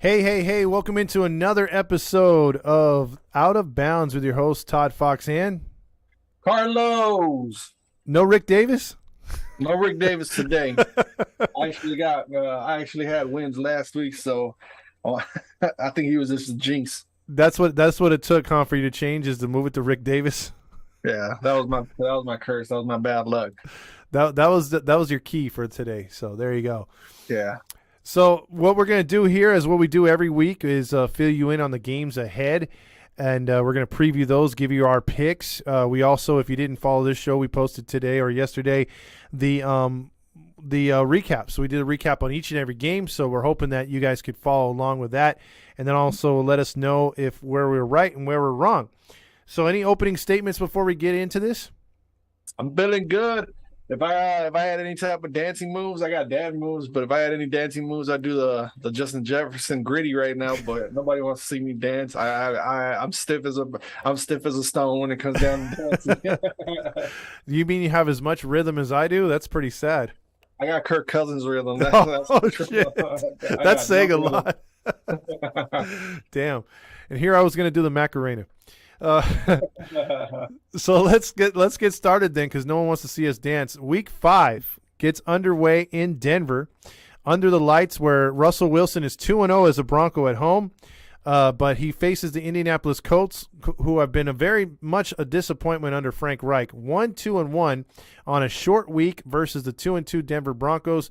Hey, hey, hey, welcome into another episode of Out of Bounds with your host, Todd Fox, and Carlos. no Rick Davis? No Rick Davis today. I actually had wins last week, so oh, I think he was just a jinx. That's what it took, huh, for you to change is to move it to Rick Davis. Yeah, that was my curse. That was my bad luck. That was your key for today. So there you go. Yeah. So what we're gonna do here is what we do every week is fill you in on the games ahead, and we're gonna preview those, give you our picks. We also, if you didn't follow this show, we posted today or yesterday the recap. So we did a recap on each and every game. So we're hoping that you guys could follow along with that, and then also let us know if where we're right and where we're wrong. So any opening statements before we get into this? I'm feeling good. If I had any type of dancing moves, I got dad moves. But if I had any dancing moves, I'd do the Justin Jefferson gritty right now. But nobody wants to see me dance. I'm stiff as a stone when it comes down to dancing. You mean you have as much rhythm as I do? That's pretty sad. I got Kirk Cousins rhythm. Oh shit, that's saying a no rhythm. lot. Damn. And here I was gonna do the Macarena. Uh, so let's get started then, because no one wants to see us dance. Week 5 gets underway in Denver, under the lights, where Russell Wilson is 2-0 as a Bronco at home, but he faces the Indianapolis Colts, who have been a very much a disappointment under Frank Reich. 1-2-1 on a short week versus the 2-2 Denver Broncos.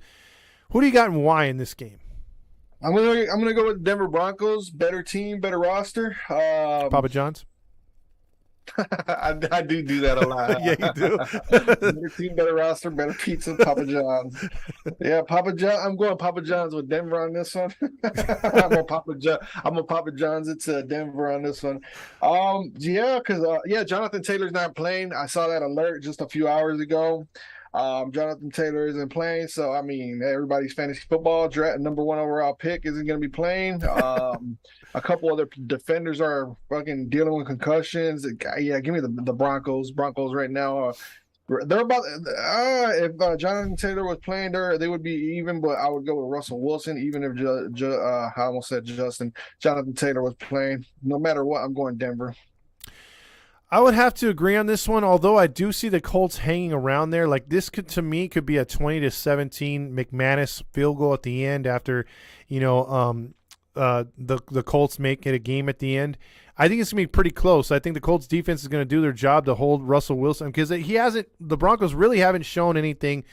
Who do you got and why in this game? I'm gonna go with Denver Broncos. Better team, better roster. Papa John's? I do that a lot. Yeah, you do. Better team, better roster, better pizza, Papa John's. Yeah, Papa John. I'm going Papa John's with Denver on this one. I'm a Papa John's. It's Denver on this one. Yeah, because Jonathan Taylor's not playing. I saw that alert just a few hours ago. Jonathan Taylor isn't playing, so I mean, everybody's fantasy football draft number 1 overall pick isn't going to be playing. A couple other defenders are fucking dealing with concussions. Yeah, give me the Broncos. Broncos right now. They're about if Jonathan Taylor was playing there, they would be even. But I would go with Russell Wilson, even if I almost said Jonathan Taylor was playing. No matter what, I'm going Denver. I would have to agree on this one, although I do see the Colts hanging around there. Like this could, to me, could be a 20-17 McManus field goal at the end after, the Colts make it a game at the end. I think it's gonna be pretty close. I think the Colts defense is gonna do their job to hold Russell Wilson, because the Broncos really haven't shown anything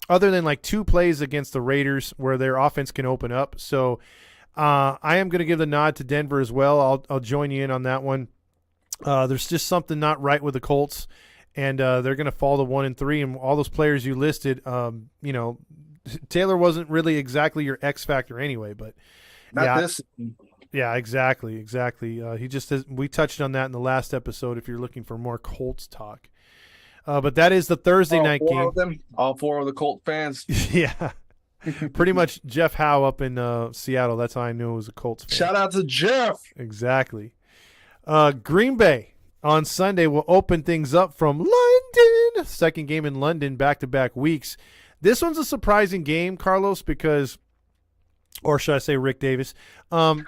other than like 2 plays against the Raiders where their offense can open up. So I am gonna give the nod to Denver as well. I'll join you in on that one. There's just something not right with the Colts, and they're going to fall to 1-3. And all those players you listed, Taylor wasn't really exactly your X factor anyway. But Not this. yeah, exactly. He just we touched on that in the last episode. If you're looking for more Colts talk, but that is the Thursday night game. All 4 of the Colt fans. Yeah, pretty much Jeff Howe up in Seattle. That's how I knew it was a Colts fan. Shout out to Jeff. Exactly. Green Bay on Sunday will open things up from London. Second game in London, back-to-back weeks. This one's a surprising game, Carlos, because, or should I say Rick Davis? Both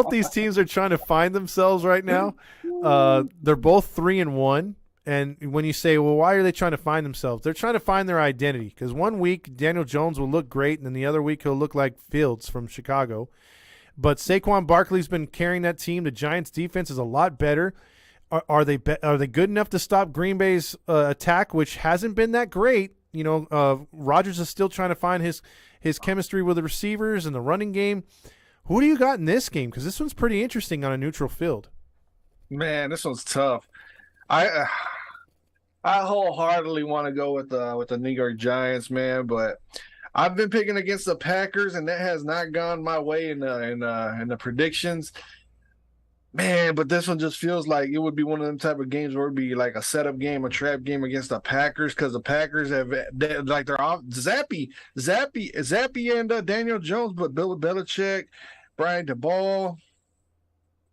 these teams are trying to find themselves right now. They're both 3-1. And when you say, well, why are they trying to find themselves? They're trying to find their identity, because one week Daniel Jones will look great, and then the other week he'll look like Fields from Chicago. But Saquon Barkley's been carrying that team. The Giants' defense is a lot better. Are they good enough to stop Green Bay's attack, which hasn't been that great? Rodgers is still trying to find his chemistry with the receivers and the running game. Who do you got in this game? Because this one's pretty interesting on a neutral field. Man, this one's tough. I wholeheartedly want to go with the New York Giants, man, but I've been picking against the Packers, and that has not gone my way in the predictions. Man, but this one just feels like it would be one of them type of games where it'd be like a setup game, a trap game against the Packers, because the Packers they're off Zappy and Daniel Jones, but Bill Belichick, Brian DeBall.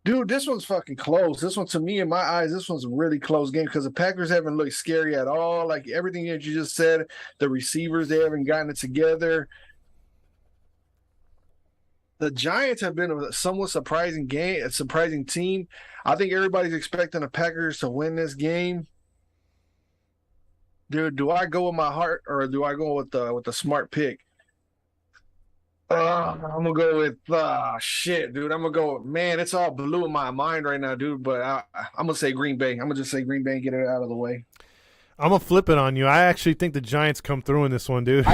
Dude, this one's fucking close. This one, to me, in my eyes, this one's a really close game, because the Packers haven't looked scary at all. Like everything that you just said, the receivers, they haven't gotten it together. The Giants have been a somewhat a surprising team. I think everybody's expecting the Packers to win this game. Dude, do I go with my heart or do I go with the smart pick? I'm gonna go with shit, dude. I'm gonna go. Man, it's all blue in my mind right now, dude. But I'm gonna say Green Bay. I'm gonna just say Green Bay and get it out of the way. I'm gonna flip it on you. I actually think the Giants come through in this one, dude.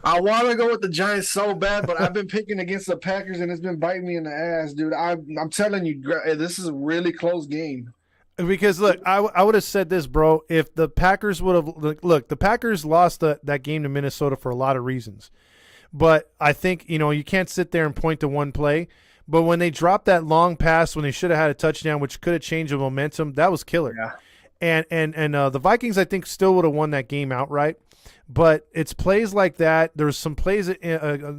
I want to go with the Giants so bad, but I've been picking against the Packers and it's been biting me in the ass, dude. I'm telling you, this is a really close game. Because look, I would have said this, bro. If the Packers would have look, the Packers lost that game to Minnesota for a lot of reasons. But I think, you can't sit there and point to one play. But when they dropped that long pass when they should have had a touchdown, which could have changed the momentum, that was killer. Yeah. And the Vikings, I think, still would have won that game outright. But it's plays like that. There's some plays,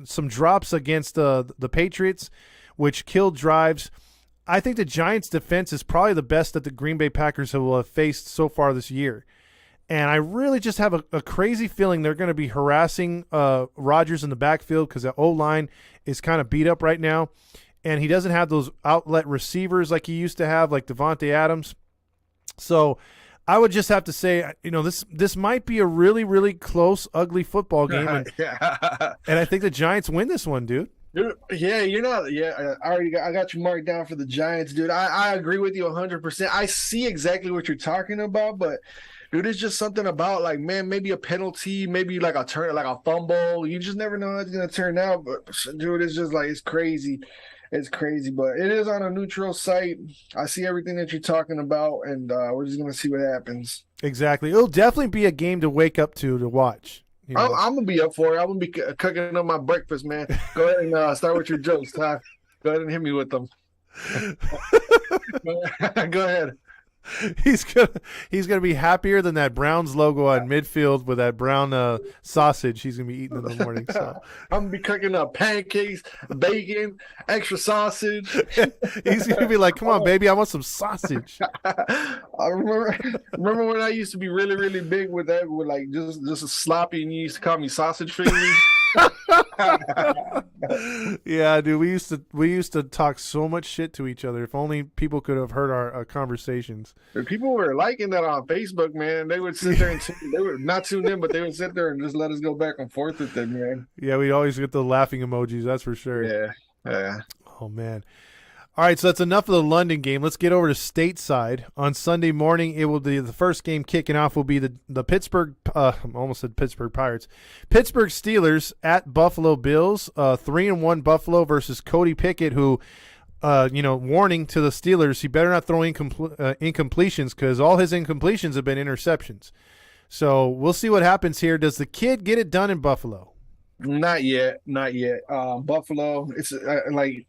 some drops against the Patriots, which killed drives. I think the Giants' defense is probably the best that the Green Bay Packers have faced so far this year. And I really just have a crazy feeling they're going to be harassing Rodgers in the backfield because the O-line is kind of beat up right now. And he doesn't have those outlet receivers like he used to have, like Devontae Adams. So I would just have to say, this might be a really, really close, ugly football game. And, and I think the Giants win this one, dude. Dude, yeah, you're not. Yeah, I got you marked down for the Giants, dude. I agree with you 100%. I see exactly what you're talking about, but dude, it's just something about like, man, maybe a penalty, maybe like a fumble. You just never know how it's gonna turn out. But dude, it's just like it's crazy. It's crazy, but it is on a neutral site. I see everything that you're talking about, and we're just gonna see what happens. Exactly. It'll definitely be a game to wake up to watch. I'm gonna be up for it. I'm gonna be cooking up my breakfast, man. Go ahead and start with your jokes, Ty. Go ahead and hit me with them. Go ahead. He's gonna be happier than that Browns logo on midfield with that brown sausage he's gonna be eating in the morning. So I'm gonna be cooking up pancakes, bacon, extra sausage. He's gonna be like, "Come on, baby, I want some sausage." I remember when I used to be really, really big with that, with like just a sloppy, and you used to call me sausage fingers. Yeah, dude, we used to talk so much shit to each other. If only people could have heard our conversations. People were liking that on Facebook, man. They would sit there and they would not tune in, but they would sit there and just let us go back and forth with it, man. Yeah, we always get the laughing emojis. That's for sure. Yeah. Oh man. All right, so that's enough of the London game. Let's get over to stateside. On Sunday morning, it will be the first game kicking off will be the Pittsburgh I almost said Pittsburgh Pirates. Pittsburgh Steelers at Buffalo Bills. 3-1 Buffalo versus Cody Pickett, who warning to the Steelers, he better not throw incompletions because all his incompletions have been interceptions. So we'll see what happens here. Does the kid get it done in Buffalo? Not yet. Buffalo, it's like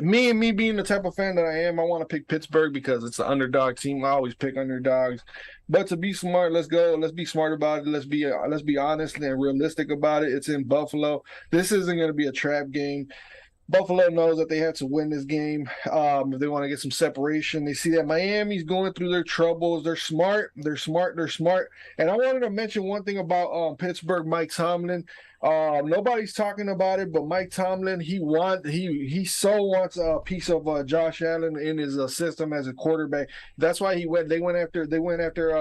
me being the type of fan that I am, I want to pick Pittsburgh because it's the underdog team. I always pick underdogs. But to be smart, let's go. Let's be smart about it. Let's be honest and realistic about it. It's in Buffalo. This isn't going to be a trap game. Buffalo knows that they have to win this game if they want to get some separation. They see that Miami's going through their troubles. They're smart. And I wanted to mention one thing about Pittsburgh, Mike Tomlin. Nobody's talking about it, but Mike Tomlin, he so wants a piece of Josh Allen in his system as a quarterback. That's why they went after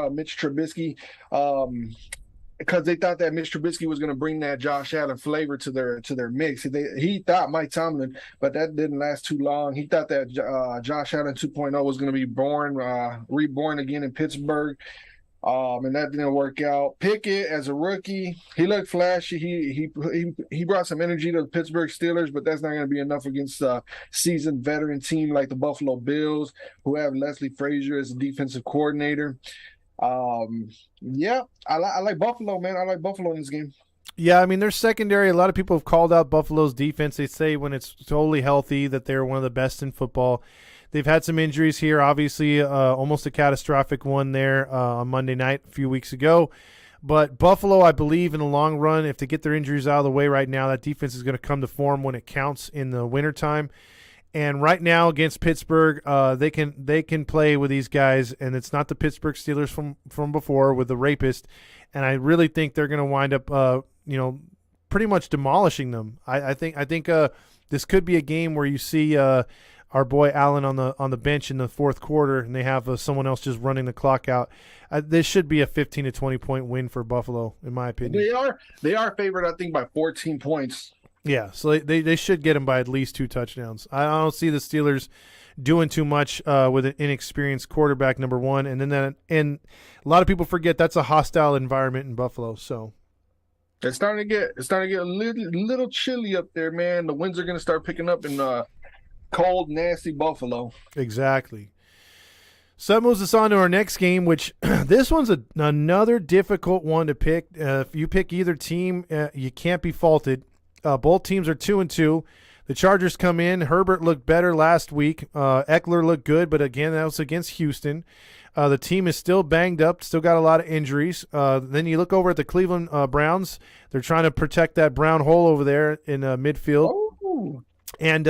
Mitch Trubisky. Because they thought that Mitch Trubisky was going to bring that Josh Allen flavor to their mix. He thought Mike Tomlin, but that didn't last too long. He thought that Josh Allen 2.0 was going to be reborn again in Pittsburgh, and that didn't work out. Pickett, as a rookie, he looked flashy. He brought some energy to the Pittsburgh Steelers, but that's not going to be enough against a seasoned veteran team like the Buffalo Bills, who have Leslie Frazier as a defensive coordinator. I like Buffalo, man. I like Buffalo in this game. Yeah, I mean, their secondary, a lot of people have called out Buffalo's defense. They say when it's totally healthy that they're one of the best in football. They've had some injuries here, obviously almost a catastrophic one there on Monday night a few weeks ago. But Buffalo, I believe in the long run, if they get their injuries out of the way right now, that defense is going to come to form when it counts in the wintertime. And right now against Pittsburgh, they can play with these guys, and it's not the Pittsburgh Steelers from before with the rapist. And I really think they're going to wind up, pretty much demolishing them. I think the this could be a game where you see our boy Allen on the bench in the fourth quarter, and they have someone else just running the clock out. This should be a 15 to 20 point win for Buffalo, in my opinion. They are favored, I think, by 14 points. Yeah, so they should get them by at least 2 touchdowns. I don't see the Steelers doing too much with an inexperienced quarterback, number one, and a lot of people forget that's a hostile environment in Buffalo. So it's starting to get a little chilly up there, man. The winds are going to start picking up in cold, nasty Buffalo. Exactly. So that moves us on to our next game, which this one's another difficult one to pick. If you pick either team, you can't be faulted. Both teams are 2-2. The Chargers come in. Herbert looked better last week. Eckler looked good, but again, that was against Houston. The team is still banged up, still got a lot of injuries. Then you look over at the Cleveland Browns. They're trying to protect that brown hole over there in midfield. Oh. And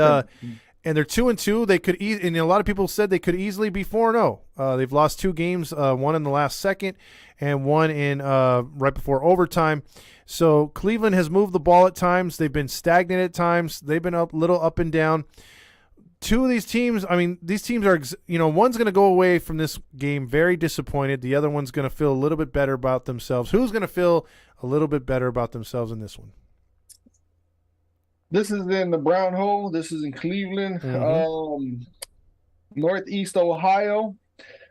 they're 2-2. They could, and a lot of people said they could easily be 4-0. They've lost 2 games, one in the last second, and one in right before overtime. So Cleveland has moved the ball at times. They've been stagnant at times. They've been a little up and down. 2 of these teams, I mean, these teams are, one's going to go away from this game very disappointed. The other one's going to feel a little bit better about themselves. Who's going to feel a little bit better about themselves in this one? This is in the brown hole. This is in Cleveland, Northeast Ohio.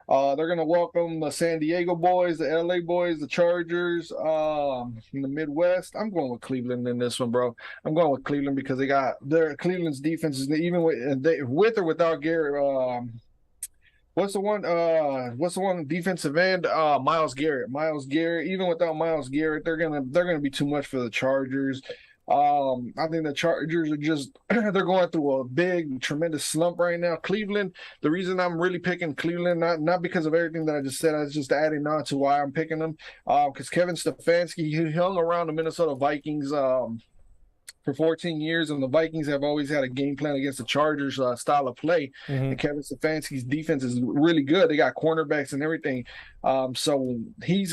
They're going to welcome the San Diego boys, the LA boys, the Chargers in the Midwest. I'm going with Cleveland in this one, bro. I'm going with Cleveland because they got Cleveland's defense is even with or without Garrett. What's the one defensive end? Myles Garrett. Even without Myles Garrett, they're gonna be too much for the Chargers. I think the Chargers are just they're going through a big, tremendous slump right now. Cleveland, the reason I'm really picking Cleveland, not because of everything that I just said, I was just adding on to why I'm picking them. Because Kevin Stefanski, he hung around the Minnesota Vikings for 14 years, and the Vikings have always had a game plan against the Chargers style of play. And Kevin Stefanski's defense is really good. They got cornerbacks and everything. So he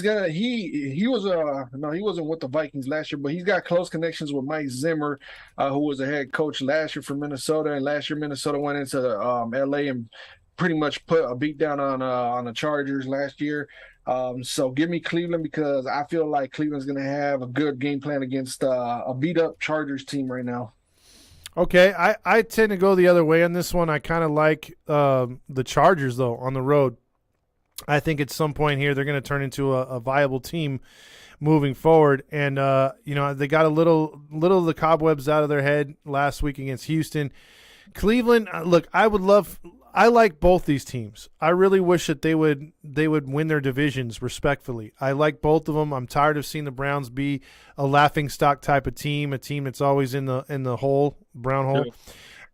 wasn't with the Vikings last year, but he's got close connections with Mike Zimmer, who was a head coach last year for Minnesota. And last year Minnesota went into LA and pretty much put a beat down on the Chargers last year. So give me Cleveland because I feel like Cleveland's going to have a good game plan against a beat-up Chargers team right now. Okay, I tend to go the other way on this one. I kind of like the Chargers, though, on the road. I think at some point here they're going to turn into a viable team moving forward. And, they got a little of the cobwebs out of their head last week against Houston. Cleveland, look, I like both these teams. I really wish that they would win their divisions respectfully. I like both of them. I'm tired of seeing the Browns be a laughingstock type of team, a team that's always in the hole, brown hole.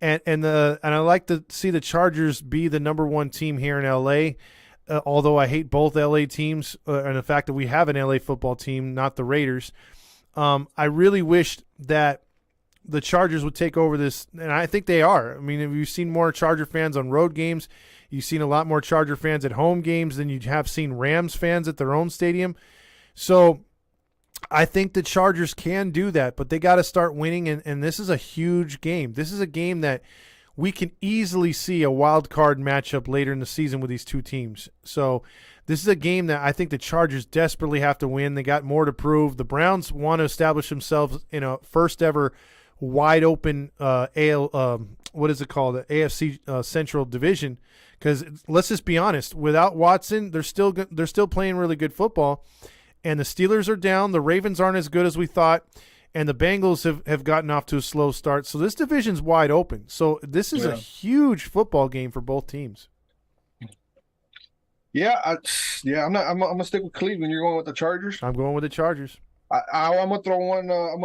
Yeah. And I like to see the Chargers be the number 1 team here in LA. Although I hate both LA teams and the fact that we have an LA football team, not the Raiders. I really wished that the Chargers would take over this, and I think they are. I mean, if you've seen more Charger fans on road games, you've seen a lot more Charger fans at home games than you have seen Rams fans at their own stadium. So I think the Chargers can do that, but they got to start winning, and this is a huge game. This is a game that we can easily see a wild card matchup later in the season with these 2 teams. So this is a game that I think the Chargers desperately have to win. They got more to prove. The Browns want to establish themselves in a first ever wide open AFC Central Division, because let's just be honest, without Watson, they're still playing really good football, and the Steelers are down, the Ravens aren't as good as we thought, and the Bengals have gotten off to a slow start. So this division's wide open. So this is a huge football game for both teams. I'm gonna stick with Cleveland. You're going with the Chargers? I'm going with the Chargers. I'm gonna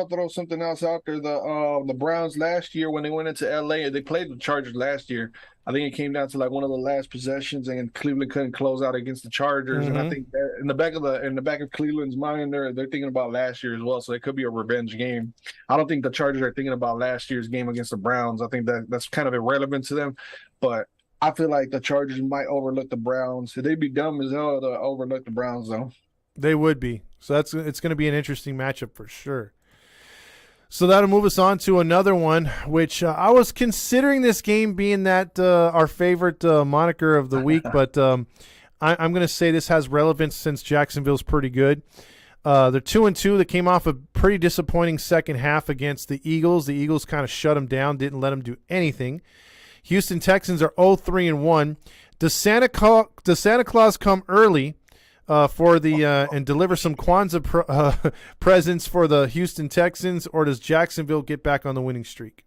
throw something else out there. The Browns last year when they went into LA, they played the Chargers last year. I think it came down to like one of the last possessions, and Cleveland couldn't close out against the Chargers. And I think that in the back of Cleveland's mind, they're thinking about last year as well. So it could be a revenge game. I don't think the Chargers are thinking about last year's game against the Browns. I think that's kind of irrelevant to them. But I feel like the Chargers might overlook the Browns. They'd be dumb as hell to overlook the Browns, though. They would be. So it's going to be an interesting matchup for sure. So that'll move us on to another one, which I was considering this game being that our favorite moniker of the week, but I'm going to say this has relevance since Jacksonville's pretty good. They're 2-2. They came off a pretty disappointing second half against the Eagles. The Eagles kind of shut them down, didn't let them do anything. Houston Texans are 0-3-1. Does Santa Claus come early and deliver some Kwanzaa presents for the Houston Texans, or does Jacksonville get back on the winning streak?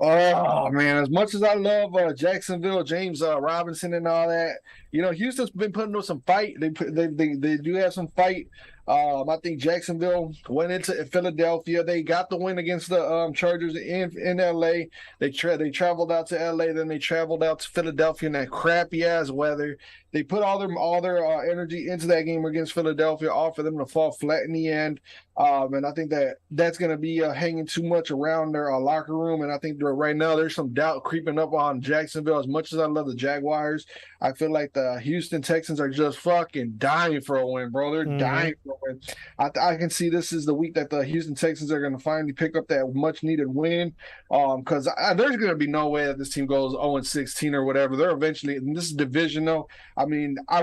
Oh man, as much as I love Jacksonville, James Robinson and all that, Houston's been putting on some fight. They do have some fight. I think Jacksonville went into Philadelphia. They got the win against the Chargers in LA. They traveled out to LA, then they traveled out to Philadelphia in that crappy ass weather. They put all their energy into that game against Philadelphia, all for them to fall flat in the end. And I think that's going to be hanging too much around their locker room. And I think right now there's some doubt creeping up on Jacksonville. As much as I love the Jaguars, I feel like the Houston Texans are just fucking dying for a win, bro. They're dying for a win. I can see this is the week that the Houston Texans are going to finally pick up that much-needed win. Because there's going to be no way that this team goes 0-16 or whatever. They're eventually – and this is divisional. I mean, I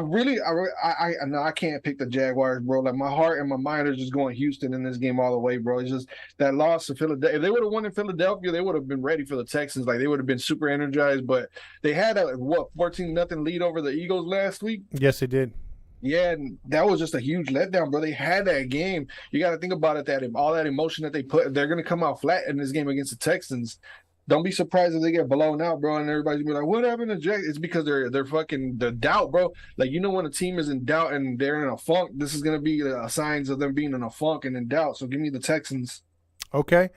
can't pick the Jaguars, bro. Like, my heart and my mind are just going Houston in this game all the way, bro. It's just that loss to Philadelphia. If they would have won in Philadelphia, they would have been ready for the Texans. Like, they would have been super energized. But they had a 14-0 lead over the Eagles last week? Yes, they did. Yeah, and that was just a huge letdown, bro. They had that game. You got to think about it, that all that emotion that they put, they're going to come out flat in this game against the Texans. Don't be surprised if they get blown out, bro, and everybody's gonna be like, what happened to Jack? It's because they're doubt, bro. Like, when a team is in doubt and they're in a funk, this is gonna be signs of them being in a funk and in doubt. So give me the Texans. Okay.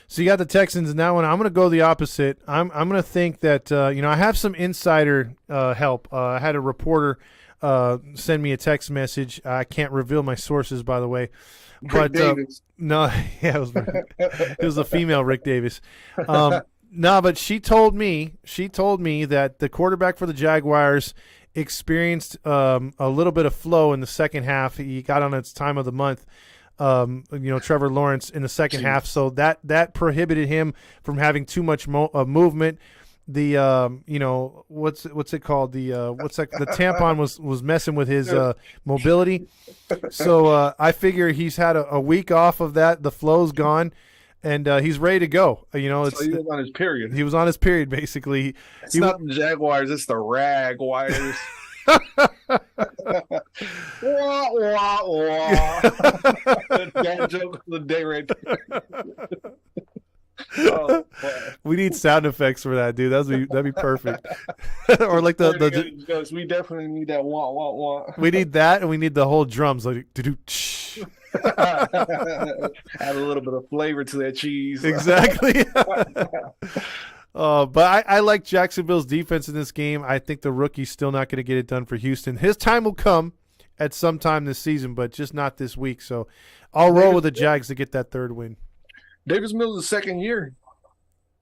So you got the Texans in that one. I'm gonna go the opposite. I'm gonna think that I have some insider help. I had a reporter send me a text message. I can't reveal my sources, by the way. But no, yeah, it was a female Rick Davis. No, but she told me that the quarterback for the Jaguars experienced a little bit of flow in the second half. He got on its time of the month. Trevor Lawrence in the second half, so that prohibited him from having too much movement. The what's it called, the tampon was messing with his mobility, so I figure he's had a week off of that. The flow's gone, and he's ready to go. So he was on his period. He was on his period, basically. It's not the Jaguars, it's the Ragwires. Wah, wah, wah. That joke of the day right there. Oh, we need sound effects for that, dude. That'd be perfect. Or like the we definitely need that wah wah wah. We need that, and we need the whole drums like add a little bit of flavor to that cheese. Exactly. But I like Jacksonville's defense in this game. I think the rookie's still not going to get it done for Houston. His time will come at some time this season, but just not this week. So I'll roll with the Jags to get that third win. Davis Mills' second year.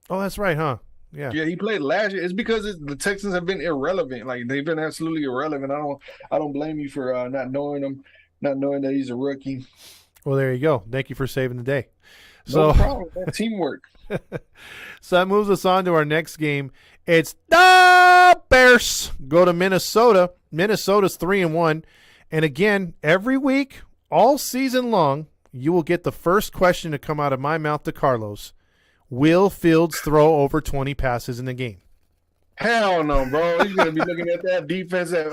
Oh, that's right, huh? Yeah. Yeah, he played last year. It's because the Texans have been irrelevant. Like, they've been absolutely irrelevant. I don't blame you for not knowing him, not knowing that he's a rookie. Well, there you go. Thank you for saving the day. No problem. Teamwork. So that moves us on to our next game. It's the Bears go to Minnesota. Minnesota's 3-1. And again, every week, all season long, you will get the first question to come out of my mouth to Carlos. Will Fields throw over 20 passes in the game? Hell no, bro. He's going to be looking at that defense that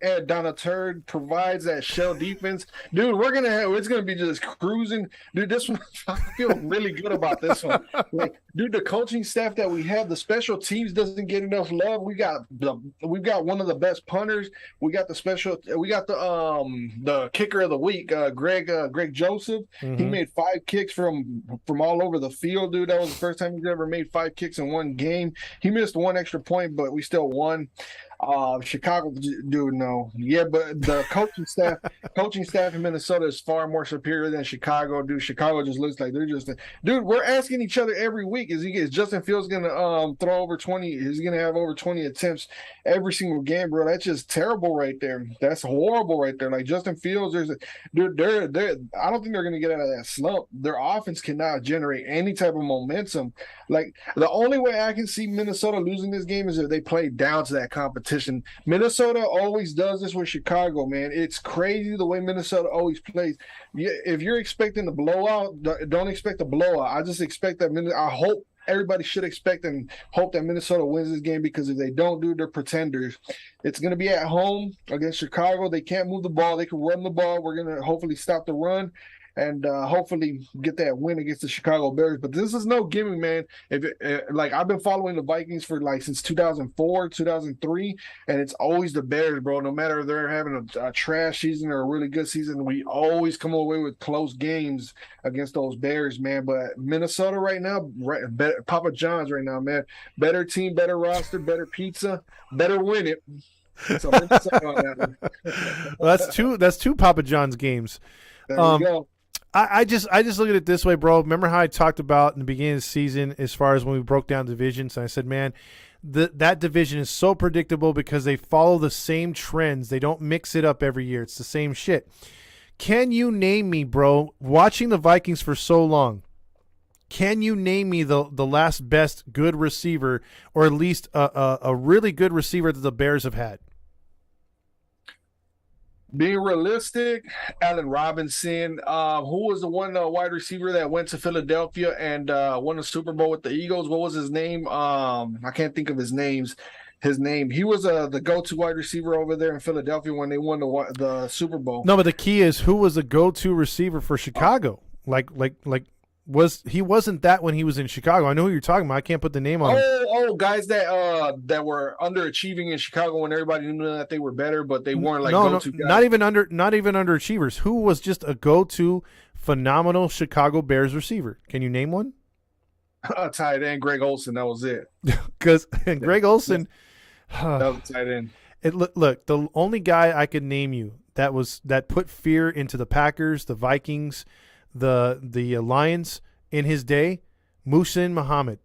Ed Donaturd provides, that shell defense. Dude, it's going to be just cruising. Dude, this one, I feel really good about this one. Like, dude, the coaching staff that we have, the special teams doesn't get enough love. We've got one of the best punters. We got the kicker of the week, Greg Joseph. Mm-hmm. He made 5 kicks from all over the field, dude. That was the first time he's ever made 5 kicks in one game. He missed one extra point, but we still won. Chicago, dude, no. Yeah, but the coaching staff in Minnesota is far more superior than Chicago, dude. Chicago just looks like they're just, dude. We're asking each other every week: is Justin Fields gonna throw over 20? Is he gonna have over 20 attempts every single game, bro? That's just terrible right there. That's horrible right there. Like Justin Fields, dude, they're. I don't think they're gonna get out of that slump. Their offense cannot generate any type of momentum. Like the only way I can see Minnesota losing this game is if they play down to that competition. Minnesota always does this with Chicago, man. It's crazy the way Minnesota always plays. If you're expecting a blowout, don't expect a blowout. I just expect that. I hope everybody should expect and hope that Minnesota wins this game, because if they don't, dude, they're pretenders. It's going to be at home against Chicago. They can't move the ball. They can run the ball. We're going to hopefully stop the run and hopefully get that win against the Chicago Bears. But this is no gimmick, man. Like I've been following the Vikings for like since 2004, 2003, and it's always the Bears, bro. No matter if they're having a trash season or a really good season, we always come away with close games against those Bears, man. But Minnesota right now, Papa John's right now, man. Better team, better roster, better pizza, better win it. So Minnesota on that one. Well, that's two Papa John's games. There we go. I just look at it this way, bro. Remember how I talked about in the beginning of the season as far as when we broke down divisions, and I said, man, that division is so predictable because they follow the same trends. They don't mix it up every year. It's the same shit. Can you name me, bro, watching the Vikings for so long, can you name me the last best good receiver, or at least a really good receiver that the Bears have had? Being realistic, Allen Robinson. Who was the one wide receiver that went to Philadelphia and won the Super Bowl with the Eagles? What was his name? I can't think of his name. He was the go-to wide receiver over there in Philadelphia when they won the Super Bowl. No, but the key is, who was the go-to receiver for Chicago? He wasn't that when he was in Chicago. I know who you're talking about. I can't put the name on him. Guys that were underachieving in Chicago when everybody knew that they were better, but they weren't like go-to guys. Not even underachievers. Who was just a go-to phenomenal Chicago Bears receiver? Can you name one? Tight end Greg Olsen. That was it. Because Greg Olsen, that was tight end. Look, the only guy I could name you that put fear into the Packers, the Vikings, the Lions in his day, Muhsin Muhammad.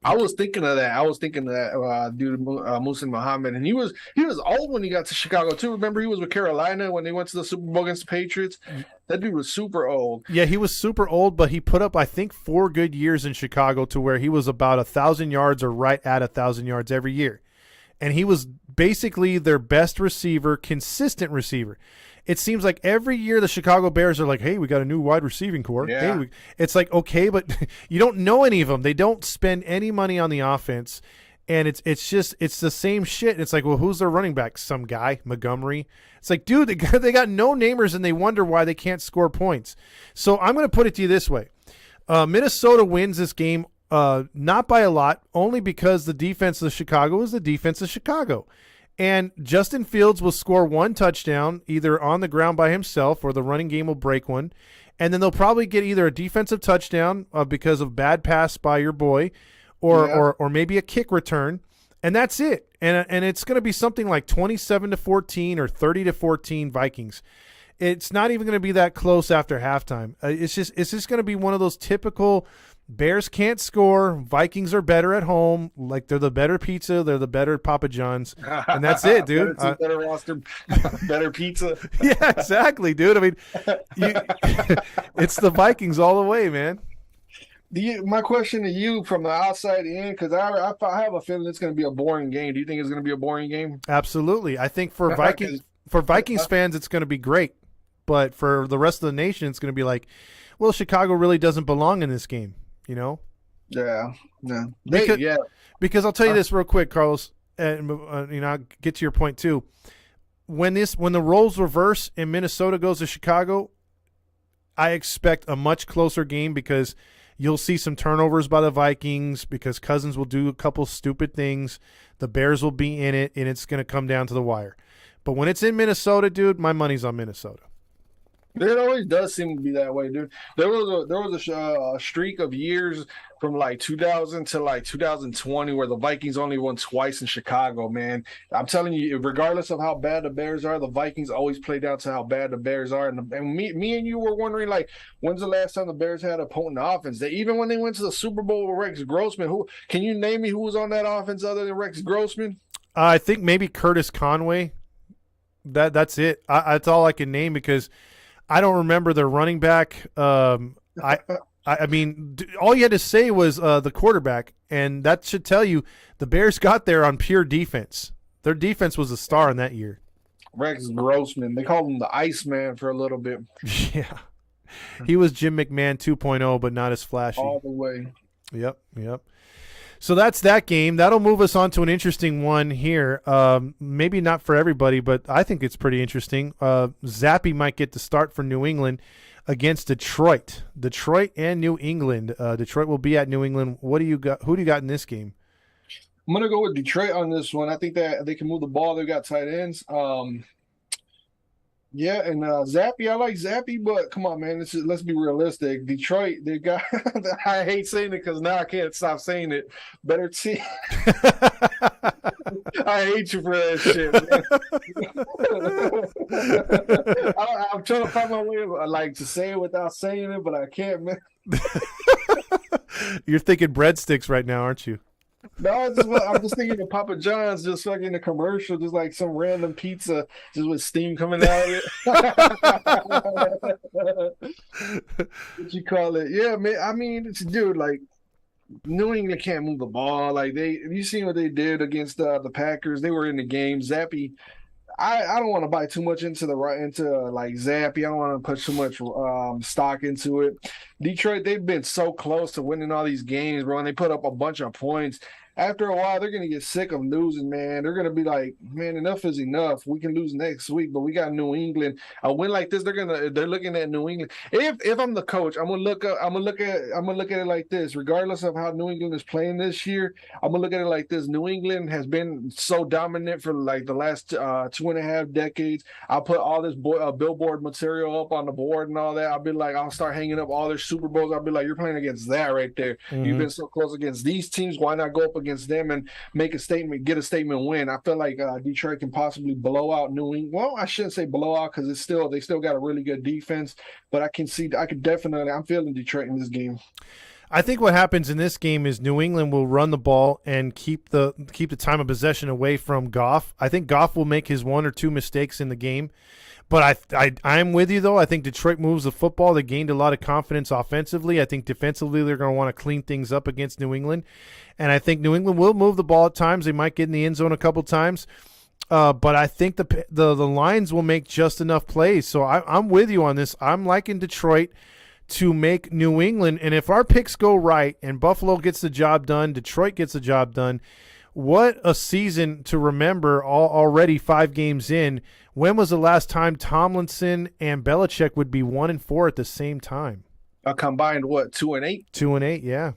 I was thinking of that. Dude, Muhsin Muhammad, and he was old when he got to Chicago too. Remember, he was with Carolina when they went to the Super Bowl against the Patriots. That dude was super old. Yeah, he was super old, but he put up, I think, 4 good years in Chicago to where he was about 1,000 yards or right at 1,000 yards every year, and he was basically their best receiver, consistent receiver. It seems like every year the Chicago Bears are like, hey, we got a new wide receiving core. Yeah. Hey, it's like, okay, but you don't know any of them. They don't spend any money on the offense, and it's the same shit. It's like, well, who's their running back? Some guy, Montgomery. It's like, dude, they got no namers, and they wonder why they can't score points. So I'm going to put it to you this way. Minnesota wins this game not by a lot, only because the defense of Chicago is the defense of Chicago. And Justin Fields will score 1 touchdown either on the ground by himself, or the running game will break one. And then they'll probably get either a defensive touchdown because of bad pass by your boy, or maybe a kick return. And that's it. And it's going to be something like 27-14 or 30-14 Vikings. It's not even going to be that close after halftime. It's just going to be one of those typical Bears can't score, Vikings are better at home, like they're the better pizza, they're the better Papa John's, and that's it, dude. Better roster, better pizza. Yeah, exactly, dude. I mean, it's the Vikings all the way, man. My question to you from the outside in, because I have a feeling it's going to be a boring game. Do you think it's going to be a boring game? Absolutely. I think for Vikings fans, it's going to be great, but for the rest of the nation, it's going to be like, well, Chicago really doesn't belong in this game. You know? Yeah. No. Because I'll tell you this real quick, Carlos, and I'll get to your point too. When the roles reverse and Minnesota goes to Chicago, I expect a much closer game, because you'll see some turnovers by the Vikings, because Cousins will do a couple stupid things. The Bears will be in it, and it's going to come down to the wire. But when it's in Minnesota, dude, my money's on Minnesota. It always does seem to be that way, dude. There was a streak of years from like 2000 to like 2020 where the Vikings only won twice in Chicago, man. I'm telling you, regardless of how bad the Bears are, the Vikings always play down to how bad the Bears are. And me and you were wondering, like, when's the last time the Bears had a potent offense? Even when they went to the Super Bowl with Rex Grossman, who can you name me who was on that offense other than Rex Grossman? I think maybe Curtis Conway. That's it. That's all I can name because I don't remember their running back. I mean, all you had to say was the quarterback, and that should tell you the Bears got there on pure defense. Their defense was a star in that year. Rex Grossman. They called him the Iceman for a little bit. Yeah. He was Jim McMahon 2.0, but not as flashy. All the way. Yep. So that's that game. That'll move us on to an interesting one here. Maybe not for everybody, but I think it's pretty interesting. Zappy might get the start for New England against Detroit. Detroit and New England. Detroit will be at New England. What do you got? Who do you got in this game? I'm gonna go with Detroit on this one. I think that they can move the ball. They've got tight ends. Yeah, and Zappy, I like Zappy, but come on, man, let's be realistic. Detroit, they got. I hate saying it because now I can't stop saying it. Better team. I hate you for that shit, man. I'm trying to find my way of, to say it without saying it, but I can't, man. You're thinking breadsticks right now, aren't you? No, I'm just thinking of Papa John's, just like in the commercial, just like some random pizza, just with steam coming out of it. What you call it? Yeah, man. I mean, dude, like New England can't move the ball. Like you seen what they did against the Packers? They were in the game. Zappy. I don't want to buy too much into like Zappy. I don't want to put too much stock into it. Detroit, they've been so close to winning all these games, bro, and they put up a bunch of points. After a while, they're going to get sick of losing, man. They're going to be like, man, enough is enough. We can lose next week, but we got New England. A win like this, they're looking at New England. If I'm the coach, I'm gonna look at it like this. Regardless of how New England is playing this year, I'm gonna look at it like this. New England has been so dominant for like the last 2.5 decades. I'll put all this billboard material up on the board and all that. I'll start hanging up all their Super Bowls. I'll be like, you're playing against that right there. Mm-hmm. You've been so close against these teams. Why not go up against them and make a statement, get a statement win? I feel like Detroit can possibly blow out New England. Well, I shouldn't say blow out because they still got a really good defense, but I'm feeling Detroit in this game. I think what happens in this game is New England will run the ball and keep the time of possession away from Goff. I think Goff will make his one or two mistakes in the game. But I'm with you, though. I think Detroit moves the football. They gained a lot of confidence offensively. I think defensively they're going to want to clean things up against New England. And I think New England will move the ball at times. They might get in the end zone a couple times. But I think the Lions will make just enough plays. So I'm with you on this. I'm liking Detroit to make New England. And if our picks go right and Buffalo gets the job done, Detroit gets the job done, what a season to remember already 5 games in. When was the last time Tomlinson and Belichick would be 1-4 at the same time? A combined, what, 2-8? 2-8, yeah.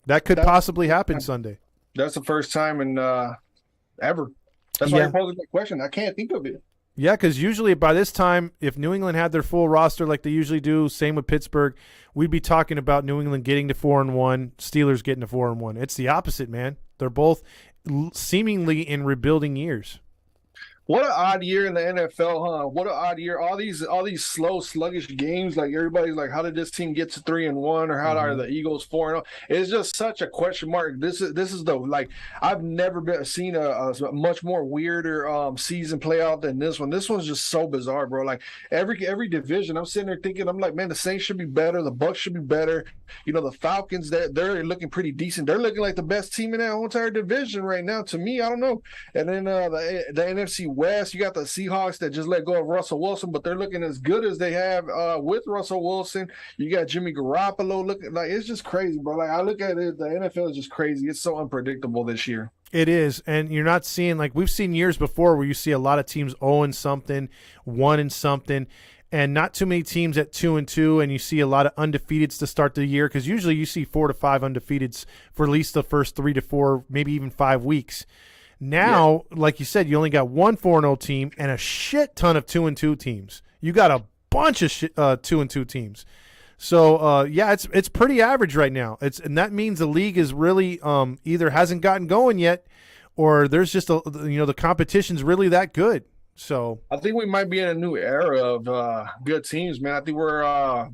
That could possibly happen Sunday. That's the first time in ever. That's why you're posing that question. I can't think of it. Yeah, because usually by this time, if New England had their full roster like they usually do, same with Pittsburgh, we'd be talking about New England getting to 4-1, Steelers getting to 4-1. It's the opposite, man. They're both seemingly in rebuilding years. What an odd year in the NFL, huh? What an odd year. All these slow, sluggish games. Like everybody's like, how did this team get to 3-1, or how are the Eagles 4-0? It's just such a question mark. This is the like I've never seen a much more weirder season play out than this one. This one's just so bizarre, bro. Like every division, I'm sitting there thinking, I'm like, man, the Saints should be better, the Bucs should be better. You know, the Falcons, they're looking pretty decent. They're looking like the best team in that whole entire division right now. To me, I don't know. And then the NFC West, you got the Seahawks that just let go of Russell Wilson, but they're looking as good as they have with Russell Wilson. You got Jimmy Garoppolo looking like it's just crazy, bro. Like I look at it, the NFL is just crazy. It's so unpredictable this year. It is, and you're not seeing like we've seen years before where you see a lot of teams 0-something, 1-something, and not too many teams at 2-2, and you see a lot of undefeateds to start the year because usually you see 4 to 5 undefeateds for at least the first 3 to 4, maybe even 5 weeks. Now, like you said, you only got one 4-0 team and a shit ton of 2-2 teams. You got a bunch of 2-2 teams. So yeah, it's pretty average right now. And that means the league is really either hasn't gotten going yet, or there's just the competition's really that good. So I think we might be in a new era of good teams, man. I think we're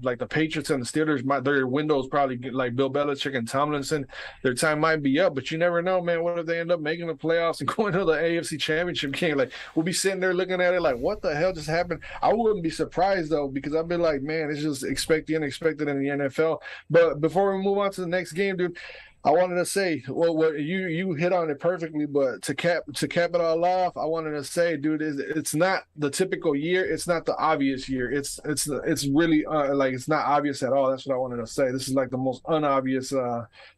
like the Patriots and the Steelers. Their windows probably get, like Bill Belichick and Tomlinson. Their time might be up, but you never know, man. What if they end up making the playoffs and going to the AFC Championship game? Like, we'll be sitting there looking at it like, what the hell just happened? I wouldn't be surprised though, because I've been like, man, it's just expect the unexpected in the NFL. But before we move on to the next game, dude, I wanted to say, well, what you hit on it perfectly, but to cap it all off, I wanted to say, dude, it's not the typical year. It's not the obvious year. It's really like it's not obvious at all. That's what I wanted to say. This is like the most unobvious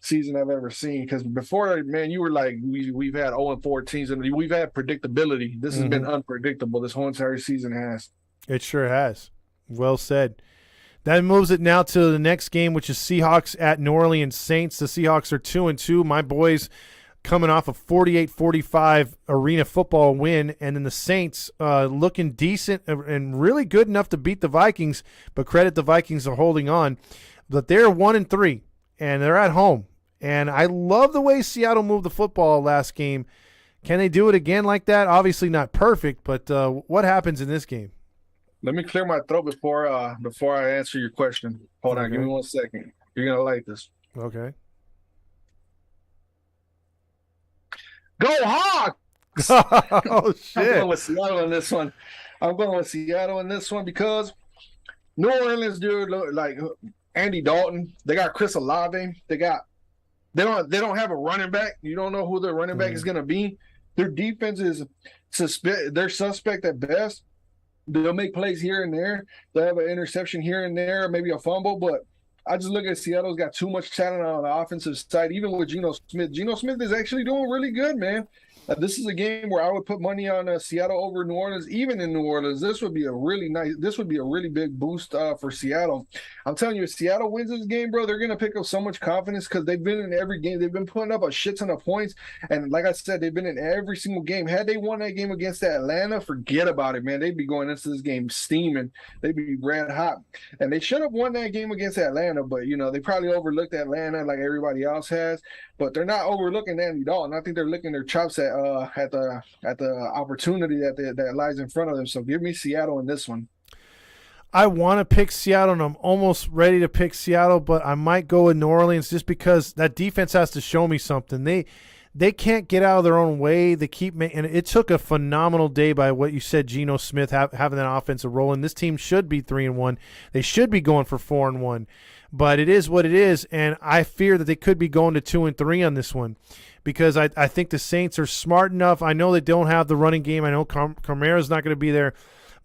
season I've ever seen. Because before, man, you were like, we've had 0-4 teams and we've had predictability. This has been unpredictable. This whole entire season has. It sure has. Well said. That moves it now to the next game, which is Seahawks at New Orleans Saints. The Seahawks are 2-2. My boys coming off a 48-45 arena football win, and then the Saints looking decent and really good enough to beat the Vikings, but credit the Vikings for holding on. But they're 1-3, and they're at home. And I love the way Seattle moved the football last game. Can they do it again like that? Obviously not perfect, but what happens in this game? Let me clear my throat before I answer your question. Hold on, give me 1 second. You're gonna like this. Okay. Go Hawks! Oh shit! I'm going with Seattle in this one. I'm going with Seattle in this one because New Orleans, dude, like Andy Dalton. They got Chris Olave. They don't have a running back. You don't know who their running back is gonna be. Their defense is they're suspect at best. They'll make plays here and there. They'll have an interception here and there, maybe a fumble. But I just look at Seattle's got too much talent on the offensive side, even with Geno Smith. Geno Smith is actually doing really good, man. This is a game where I would put money on Seattle over New Orleans. Even in New Orleans, this would be a really big boost for Seattle. I'm telling you, if Seattle wins this game, bro, they're going to pick up so much confidence because they've been in every game. They've been putting up a shit ton of points. And like I said, they've been in every single game. Had they won that game against Atlanta, forget about it, man. They'd be going into this game steaming. They'd be red hot. And they should have won that game against Atlanta, but, they probably overlooked Atlanta like everybody else has. But they're not overlooking Andy Dalton. I think they're licking their chops at the opportunity that lies in front of them. So give me Seattle in this one. I want to pick Seattle, and I'm almost ready to pick Seattle, but I might go with New Orleans just because that defense has to show me something. They can't get out of their own way. They keep and it took a phenomenal day by what you said, Geno Smith having that offensive role. And this team should be 3-1. They should be going for 4-1. But it is what it is, and I fear that they could be going to 2-3 on this one because I think the Saints are smart enough. I know they don't have the running game. I know Kamara's not going to be there,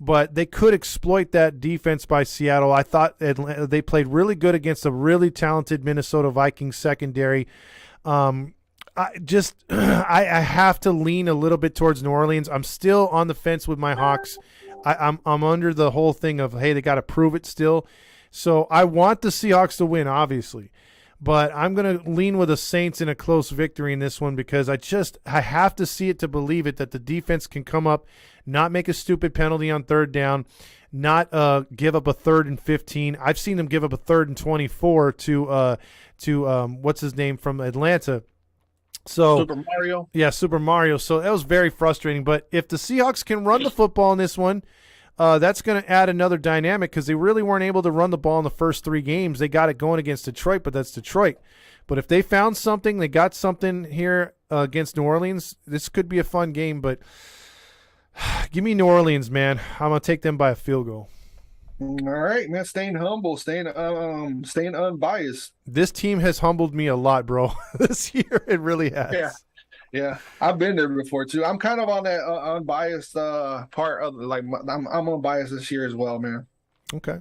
but they could exploit that defense by Seattle. I thought they played really good against a really talented Minnesota Vikings secondary. I have to lean a little bit towards New Orleans. I'm still on the fence with my Hawks. I'm under the whole thing of, hey, they got to prove it still. So I want the Seahawks to win, obviously, but I'm going to lean with the Saints in a close victory in this one because I have to see it to believe it that the defense can come up, not make a stupid penalty on third down, not give up a 3rd and 15. I've seen them give up a 3rd and 24 to what's his name from Atlanta. So Super Mario. Yeah, Super Mario. So that was very frustrating. But if the Seahawks can run the football in this one, that's going to add another dynamic because they really weren't able to run the ball in the first 3 games. They got it going against Detroit, but that's Detroit. But if they found something, they got something here against New Orleans, this could be a fun game. But give me New Orleans, man. I'm going to take them by a field goal. All right, man. Staying humble, staying unbiased. This team has humbled me a lot, bro. This year, it really has. Yeah, I've been there before too. I'm kind of on that unbiased part of I'm unbiased this year as well, man. Okay,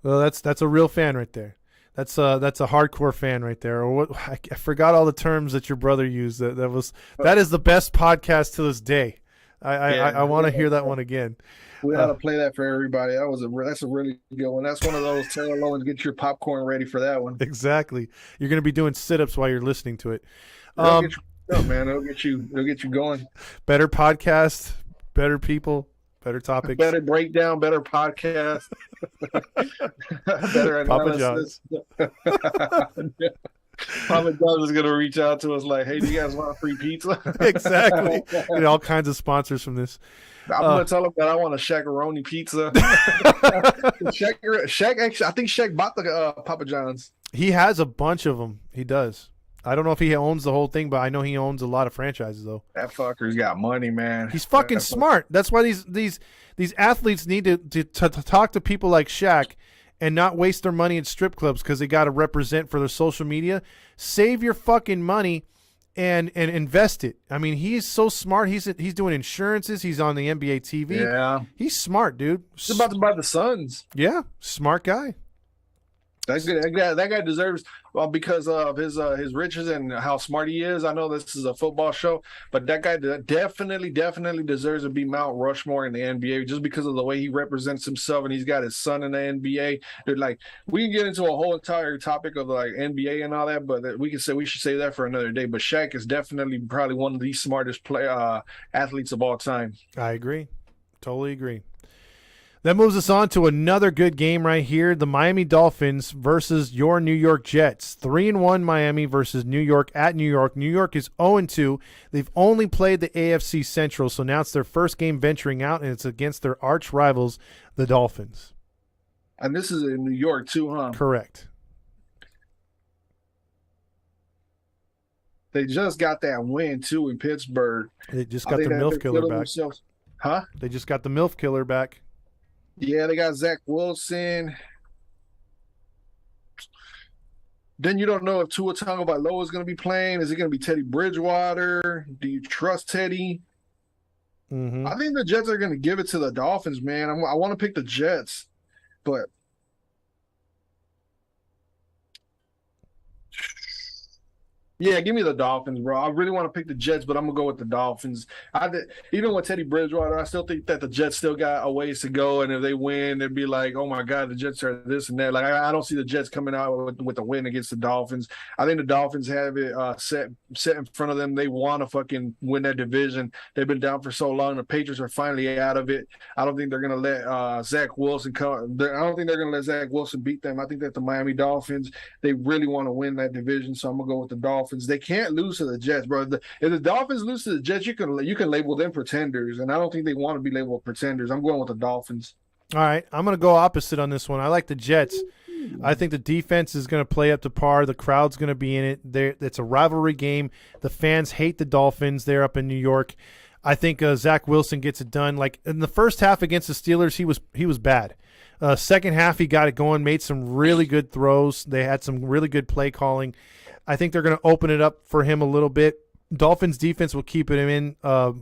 well that's a real fan right there. That's a hardcore fan right there. Or what? I forgot all the terms that your brother used. That is the best podcast to this day. I want to hear that one again. We ought to play that for everybody. That's a really good one. That's one of those Taylor Lowen's get your popcorn ready for that one. Exactly. You're going to be doing sit-ups while you're listening to it. Man, it'll get you going. Better podcast, better people. better topics. Better breakdown, better podcast, better Papa John's. analysis. Papa John's is gonna reach out to us like, "Hey, do you guys want free pizza?" Exactly. Get all kinds of sponsors from this. I'm gonna tell him that I want a Shaq-a-roni pizza. Shaq, actually, I think Shaq bought the Papa John's. He has a bunch of them. He does. I don't know if he owns the whole thing, but I know he owns a lot of franchises, though. That fucker's got money, man. He's fucking smart. That's why these athletes need to talk to people like Shaq and not waste their money at strip clubs because they got to represent for their social media. Save your fucking money and invest it. I mean, he's so smart. He's doing insurances. He's on the NBA TV. Yeah. He's smart, dude. He's about to buy the Suns. Yeah, smart guy. That guy deserves, because of his riches and how smart he is. I know this is a football show, but that guy definitely deserves to be Mount Rushmore in the NBA just because of the way he represents himself, and he's got his son in the NBA. Dude, like, we can get into a whole entire topic of like NBA and all that, but we should save that for another day. But Shaq is definitely probably one of the smartest athletes of all time. I agree. Totally agree. That moves us on to another good game right here. The Miami Dolphins versus your New York Jets. 3-1 Miami versus New York at New York. New York is 0-2. They've only played the AFC Central, so now it's their first game venturing out, and it's against their arch rivals, the Dolphins. And this is in New York too, huh? Correct. They just got that win too in Pittsburgh. They just got the MILF killer back. Huh? They just got the MILF killer back. Yeah, they got Zach Wilson. Then you don't know if Tua Tagovailoa is going to be playing. Is it going to be Teddy Bridgewater? Do you trust Teddy? Mm-hmm. I think the Jets are going to give it to the Dolphins, man. I want to pick the Jets, but yeah, give me the Dolphins, bro. I really want to pick the Jets, but I'm going to go with the Dolphins. Even with Teddy Bridgewater, I still think that the Jets still got a ways to go, and if they win, they'd be like, oh, my God, the Jets are this and that. Like, I don't see the Jets coming out with a win against the Dolphins. I think the Dolphins have it set in front of them. They want to fucking win that division. They've been down for so long. The Patriots are finally out of it. I don't think they're going to let Zach Wilson come. I don't think they're going to let Zach Wilson beat them. I think that the Miami Dolphins, they really want to win that division, so I'm going to go with the Dolphins. They can't lose to the Jets, bro. If the Dolphins lose to the Jets, you can label them pretenders, and I don't think they want to be labeled pretenders. I'm going with the Dolphins. All right, I'm going to go opposite on this one. I like the Jets. I think the defense is going to play up to par. The crowd's going to be in it. It's a rivalry game. The fans hate the Dolphins. They're up in New York. I think Zach Wilson gets it done. Like in the first half against the Steelers, he was bad. Second half, he got it going, made some really good throws. They had some really good play calling. I think they're going to open it up for him a little bit. Dolphins defense will keep it in.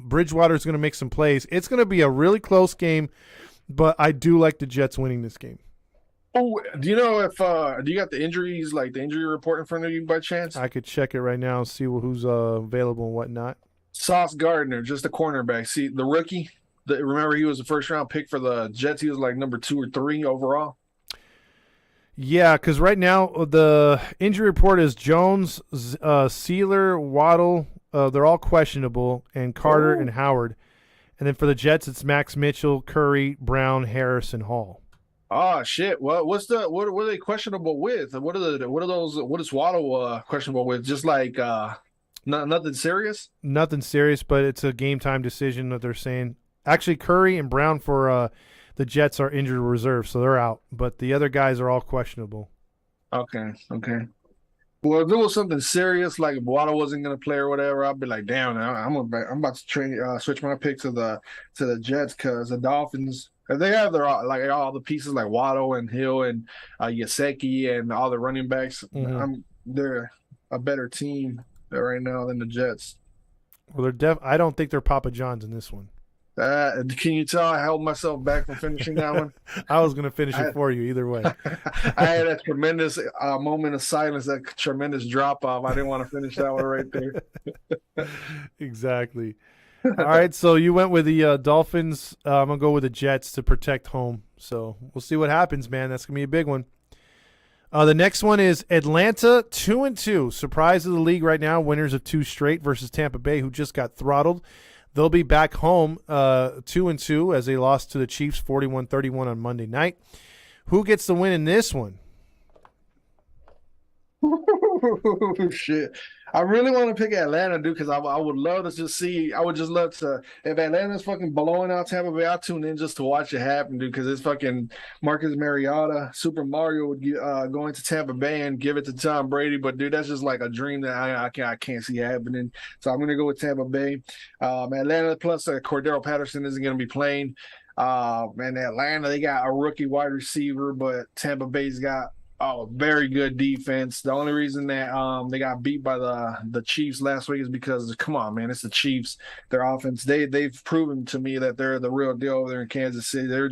Bridgewater's going to make some plays. It's going to be a really close game, but I do like the Jets winning this game. Oh, do you know if do you got the injuries, like the injury report in front of you by chance? I could check it right now and see who's available and whatnot. Sauce Gardner, just a cornerback. See, the rookie, remember he was the first round pick for the Jets. He was like number 2 or 3 overall. Yeah, because right now the injury report is Jones, Sealer, Waddle. They're all questionable, and Carter and Howard. And then for the Jets, it's Max Mitchell, Curry, Brown, Harris, and Hall. Oh shit! What are they questionable with? What is Waddle questionable with? Just like nothing serious. Nothing serious, but it's a game time decision that they're saying. Actually, Curry and Brown for the Jets are injured reserve, so they're out. But the other guys are all questionable. Okay. Well, if it was something serious, like if Waddle wasn't going to play or whatever, I'd be like, damn, I'm about to switch my pick to the Jets, because the Dolphins, if they have all the pieces like Waddle and Hill and Gesicki and all the running backs, they're a better team right now than the Jets. Well, I don't think they're Papa John's in this one. Can you tell I held myself back from finishing that one? I was going to finish it for you either way. I had a tremendous moment of silence, that tremendous drop-off. I didn't want to finish that one right there. Exactly. All right, so you went with the Dolphins. I'm going to go with the Jets to protect home. So we'll see what happens, man. That's going to be a big one. The next one is Atlanta 2-2. Surprise of the league right now. Winners of 2 straight versus Tampa Bay, who just got throttled. They'll be back home 2-2 as they lost to the Chiefs 41-31 on Monday night. Who gets the win in this one? Shit. I really want to pick Atlanta, dude, because I would love to just see. I would just love to. If Atlanta's fucking blowing out Tampa Bay, I'll tune in just to watch it happen, dude, because it's fucking Marcus Mariota, Super Mario would go into Tampa Bay and give it to Tom Brady. But, dude, that's just like a dream that I can't see happening. So I'm going to go with Tampa Bay. Atlanta plus Cordero Patterson isn't going to be playing. And Atlanta, they got a rookie wide receiver, but Tampa Bay's got very good defense. The only reason that they got beat by the Chiefs last week is because, come on, man, it's the Chiefs. Their offense, they've proven to me that they're the real deal over there in Kansas City. They're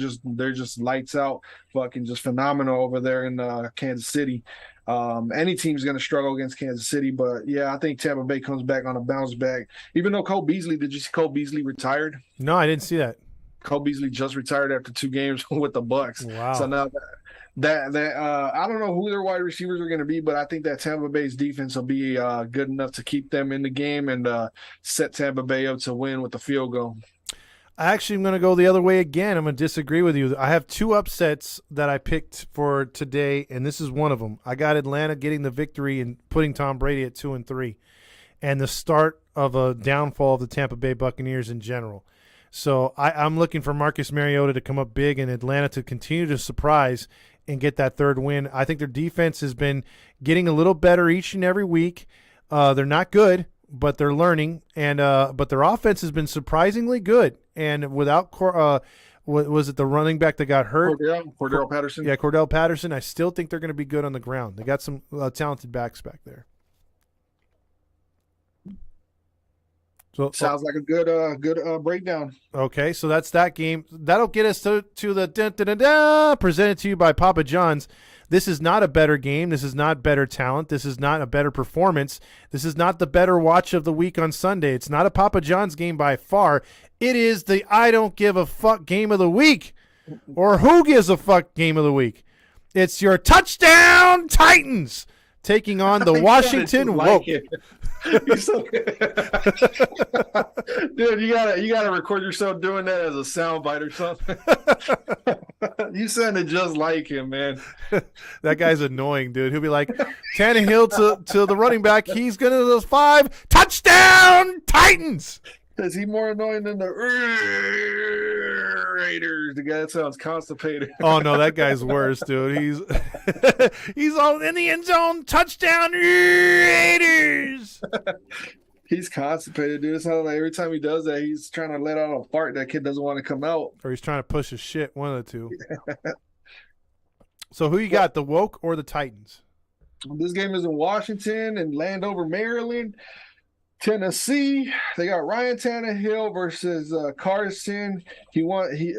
just lights out, fucking just phenomenal over there in Kansas City. Any team's going to struggle against Kansas City, but yeah, I think Tampa Bay comes back on a bounce back. Even though Cole Beasley, did you see Cole Beasley retired? No, I didn't see that. Cole Beasley just retired after 2 games with the Bucks. Wow. So now that I don't know who their wide receivers are going to be, but I think that Tampa Bay's defense will be good enough to keep them in the game and set Tampa Bay up to win with the field goal. I actually am going to go the other way again. I'm going to disagree with you. I have 2 upsets that I picked for today, and this is one of them. I got Atlanta getting the victory and putting Tom Brady at 2-3, and the start of a downfall of the Tampa Bay Buccaneers in general. So I'm looking for Marcus Mariota to come up big and Atlanta to continue to surprise and get that 3rd win. I think their defense has been getting a little better each and every week. They're not good, but they're learning, and but their offense has been surprisingly good. And without was it the running back that got hurt? Cordero Patterson. Yeah, Cordell Patterson. I still think they're going to be good on the ground. They got some talented backs back there. So, sounds like a good breakdown. Okay, so that's that game. That'll get us to the presented to you by Papa John's. This is not a better game. This is not better talent. This is not a better performance. This is not the better watch of the week on Sunday. It's not a Papa John's game by far. It is the I don't give a fuck game of the week, or who gives a fuck game of the week. It's your touchdown Titans taking on the Washington Woke. So, dude, you gotta record yourself doing that as a soundbite or something. You sounded just like him, man. That guy's annoying, dude. He'll be like, Tannehill to the running back. He's gonna those 5 touchdown Titans. Is he more annoying than the Raiders? The guy that sounds constipated. Oh no, that guy's worse, dude. He's all in the end zone. Touchdown Raiders. He's constipated, dude. It sounds like every time he does that, he's trying to let out a fart. That kid doesn't want to come out, or he's trying to push his shit. One of the two. So who you got, the Woke or the Titans? This game is in Washington and Landover, Maryland. Tennessee, they got Ryan Tannehill versus Carson.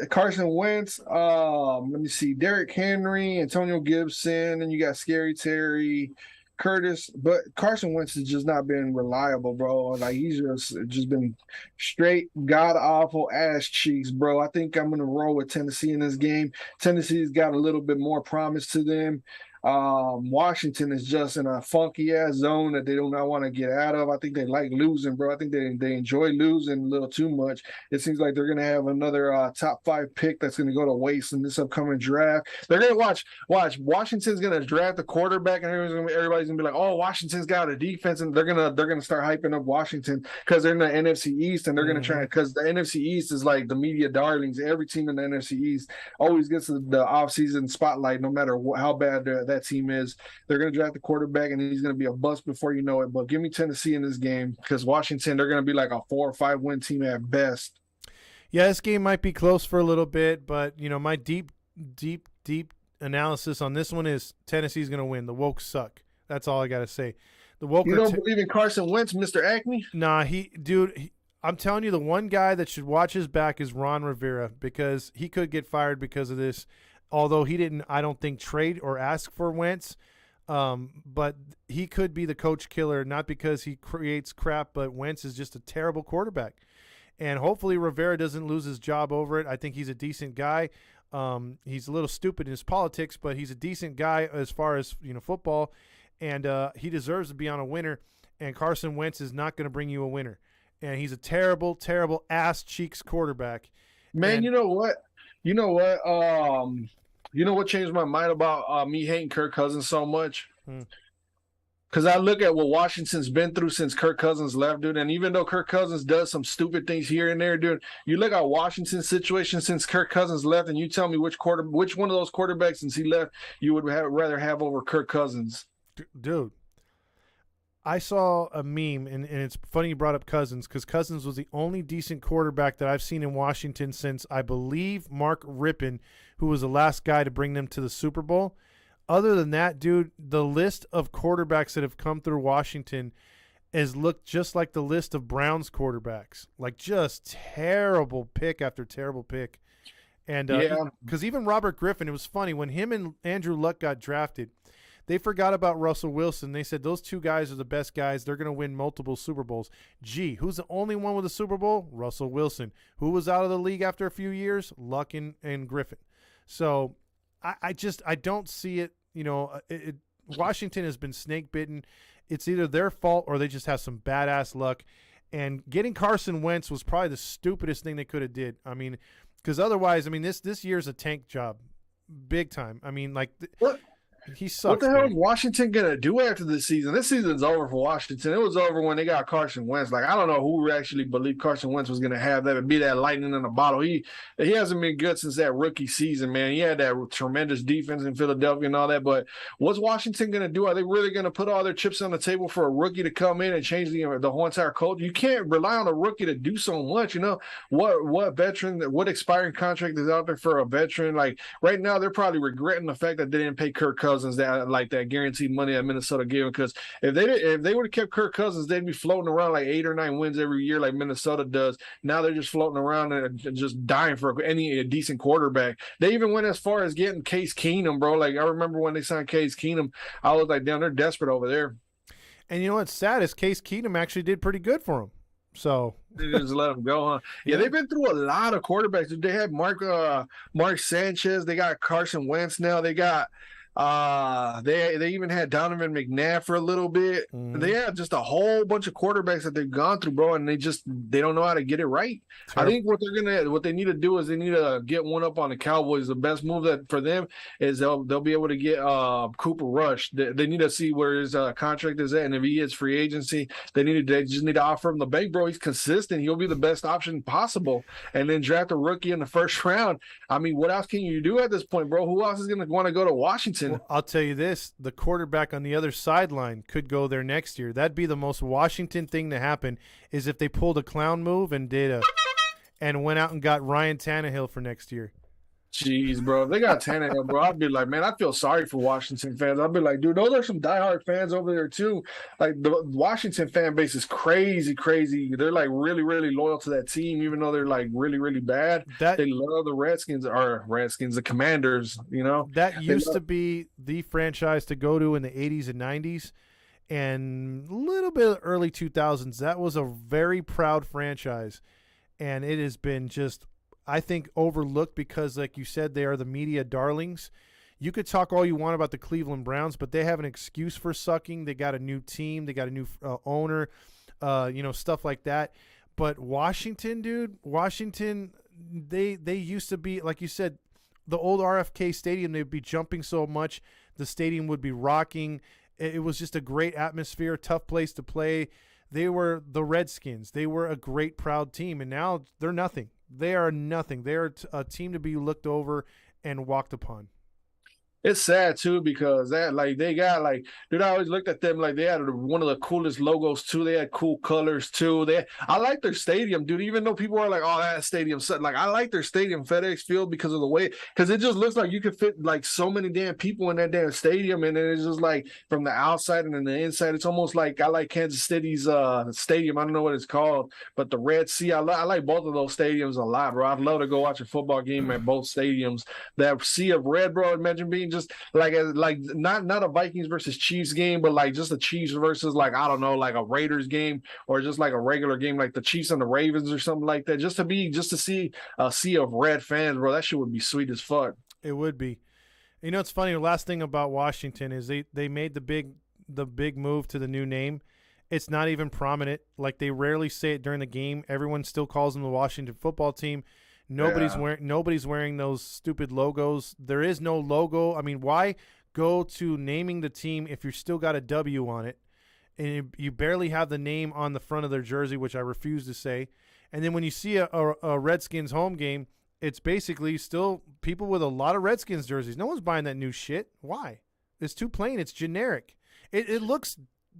Carson Wentz. Let me see, Derrick Henry, Antonio Gibson, and you got Scary Terry, Curtis. But Carson Wentz has just not been reliable, bro. Like he's just been straight god awful ass cheeks, bro. I think I'm gonna roll with Tennessee in this game. Tennessee's got a little bit more promise to them. Washington is just in a funky ass zone that they do not want to get out of. I think they like losing, bro. I think they enjoy losing a little too much. It seems like they're gonna have another top 5 pick that's gonna go to waste in this upcoming draft. They're gonna watch. Washington's gonna draft a quarterback, and everybody's gonna be like, "Oh, Washington's got a defense," and they're gonna start hyping up Washington because they're in the NFC East, and they're gonna try because the NFC East is like the media darlings. Every team in the NFC East always gets the offseason spotlight, no matter how bad that team is. They're going to draft the quarterback, and he's going to be a bust before you know it. But give me Tennessee in this game because Washington, they're going to be like a 4 or 5 win team at best. Yeah, this game might be close for a little bit, but my deep analysis on this one is Tennessee's going to win. The Woke suck. That's all I got to say. The Woke. You don't believe in Carson Wentz, Mr. Acme? Nah, I'm telling you, the one guy that should watch his back is Ron Rivera because he could get fired because of this. Although he didn't, I don't think, trade or ask for Wentz, but he could be the coach killer, not because he creates crap, but Wentz is just a terrible quarterback. And hopefully Rivera doesn't lose his job over it. I think he's a decent guy. He's a little stupid in his politics, but he's a decent guy as far as football, and he deserves to be on a winner. And Carson Wentz is not going to bring you a winner. and he's a terrible, terrible ass cheeks quarterback. Man, And you know what? You know what? You know what changed my mind about me hating Kirk Cousins so much? Because I look at what Washington's been through since Kirk Cousins left, dude. And even though Kirk Cousins does some stupid things here and there, dude, you look at Washington's situation since Kirk Cousins left, and you tell me which one of those quarterbacks since he left you would rather have over Kirk Cousins. Dude, I saw a meme, and it's funny you brought up Cousins, because Cousins was the only decent quarterback that I've seen in Washington since, I believe, Mark Rippon, who was the last guy to bring them to the Super Bowl. Other than that, dude, the list of quarterbacks that have come through Washington has looked just like the list of Browns quarterbacks. Like, just terrible pick after terrible pick. And because even Robert Griffin, it was funny, when him and Andrew Luck got drafted, they forgot about Russell Wilson. They said those two guys are the best guys. They're going to win multiple Super Bowls. Gee, who's the only one with a Super Bowl? Russell Wilson. Who was out of the league after a few years? Luck and Griffin. So I don't see it. You know, Washington has been snake bitten. It's either their fault or they just have some badass luck. And getting Carson Wentz was probably the stupidest thing they could have did. I mean, because otherwise, I mean, this year's a tank job, big time. I mean, like, he sucks. What the hell is Washington gonna do after this season? This season's over for Washington. It was over when they got Carson Wentz. Like, I don't know who actually believed Carson Wentz was gonna have that and be that lightning in a bottle. He hasn't been good since that rookie season, man. He had that tremendous defense in Philadelphia and all that. But what's Washington gonna do? Are they really gonna put all their chips on the table for a rookie to come in and change the whole entire culture? You can't rely on a rookie to do so much. You know what veteran, what expiring contract is out there for a veteran? Like right now, they're probably regretting the fact that they didn't pay Kirk Cousins that guaranteed money that Minnesota gave him, because if they would have kept Kirk Cousins, they'd be floating around like 8 or 9 wins every year like Minnesota does. Now they're just floating around and just dying for a decent quarterback. They even went as far as getting Case Keenum, bro. Like, I remember when they signed Case Keenum, I was like, damn, they're desperate over there. And you know what's sad is Case Keenum actually did pretty good for him. So they just let him go, huh? Yeah, they've been through a lot of quarterbacks. They had Mark Sanchez. They got Carson Wentz now. They got they even had Donovan McNabb for a little bit. They have just a whole bunch of quarterbacks that they've gone through, bro, and they don't know how to get it right. Sure. I think what they need to do is they need to get one up on the Cowboys. The best move for them is they'll be able to get Cooper Rush. They need to see where his contract is at, and if he hits free agency, they just need to offer him the bank, bro. He's consistent. He'll be the best option possible, and then draft a rookie in the first round. I mean, what else can you do at this point, bro? Who else is going to want to go to Washington? Well, I'll tell you this, the quarterback on the other sideline could go there next year. That'd be the most Washington thing to happen, is if they pulled a clown move and and went out and got Ryan Tannehill for next year. Jeez, bro. If they got Tannehill, bro, I'd be like, man, I feel sorry for Washington fans. I'd be like, dude, those are some diehard fans over there, too. Like, the Washington fan base is crazy, crazy. They're, like, really, really loyal to that team, even though they're, like, really, really bad. They love the Commanders, you know? That used to be the franchise to go to in the 80s and 90s, and a little bit of early 2000s. That was a very proud franchise, and it has been just – I think overlooked because, like you said, they are the media darlings. You could talk all you want about the Cleveland Browns, but they have an excuse for sucking. They got a new team. They got a new owner, stuff like that. But Washington, dude, they used to be, like you said, the old RFK Stadium, they'd be jumping so much. The stadium would be rocking. It was just a great atmosphere, tough place to play. They were the Redskins. They were a great, proud team, and now they're nothing. They are nothing. They are a team to be looked over and walked upon. It's sad too, because they got dude, I always looked at them like they had one of the coolest logos too. They had cool colors too. I like their stadium, dude. Even though people are like, "Oh, that stadium," like I like their stadium, FedEx Field, because of the way, because it just looks like you could fit like so many damn people in that damn stadium, and then it's just like from the outside and then the inside. It's almost like I like Kansas City's stadium. I don't know what it's called, but the Red Sea. I like both of those stadiums a lot, bro. I'd love to go watch a football game at both stadiums. That sea of red, bro. Imagine being just like not a Vikings versus Chiefs game, but like just the Chiefs versus like, I don't know, like a Raiders game, or just like a regular game like the Chiefs and the Ravens or something like that. Just to see a sea of red fans, bro. That shit would be sweet as fuck. It would be. You know, it's funny. The last thing about Washington is they made the big move to the new name, It's not even prominent. Like, they rarely say it during the game. Everyone still calls them the Washington Football Team. Nobody's wearing those stupid logos. There is no logo. I mean, why go to naming the team if you still got a W on it, and you barely have the name on the front of their jersey, which I refuse to say. And then when you see a Redskins home game, it's basically still people with a lot of Redskins jerseys. No one's buying that new shit. Why? It's too plain. It's generic. It looks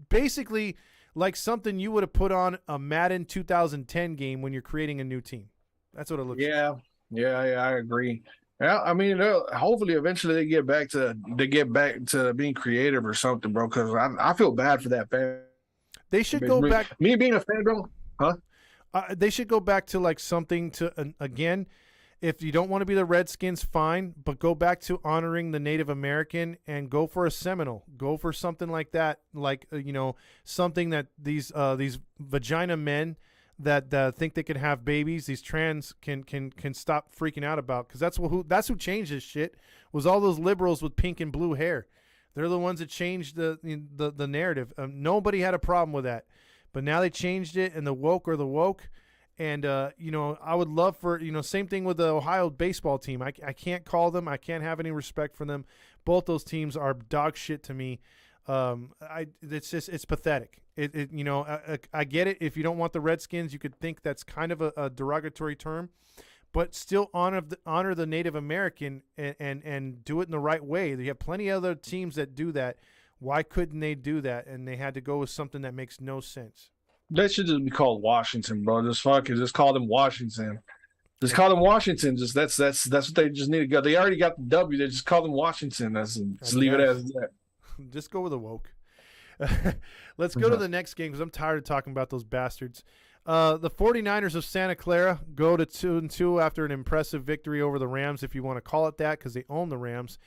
basically like something you would have put on a Madden 2010 game when you're creating a new team. That's what it looks like. Yeah, I agree. Yeah, I mean, hopefully, eventually they get back to being creative or something, bro. Because I feel bad for that fan. They should go back. Me being a fan, bro. Huh? They should go back to like something to again. If you don't want to be the Redskins, fine, but go back to honoring the Native American and go for a Seminole. Go for something like that, like something that these vagina men that think they can have babies, these trans can stop freaking out about, because that's who changed this shit, was all those liberals with pink and blue hair. They're the ones that changed the narrative. Nobody had a problem with that, but now they changed it, and the woke are the woke. And, I would love for, same thing with the Ohio baseball team. I can't call them. I can't have any respect for them. Both those teams are dog shit to me. It's pathetic. I get it. If you don't want the Redskins, you could think that's kind of a derogatory term, but still honor the Native American and do it in the right way. You have plenty of other teams that do that. Why couldn't they do that? And they had to go with something that makes no sense. They should just be called Washington, bro. Just call them Washington. Just call them Washington. Just that's what they just need to go. They already got the W. They just call them Washington. Just leave it as that. Just go with a woke. Let's go to the next game because I'm tired of talking about those bastards. The 49ers of Santa Clara go to 2-2 after an impressive victory over the Rams, if you want to call it that, because they own the Rams.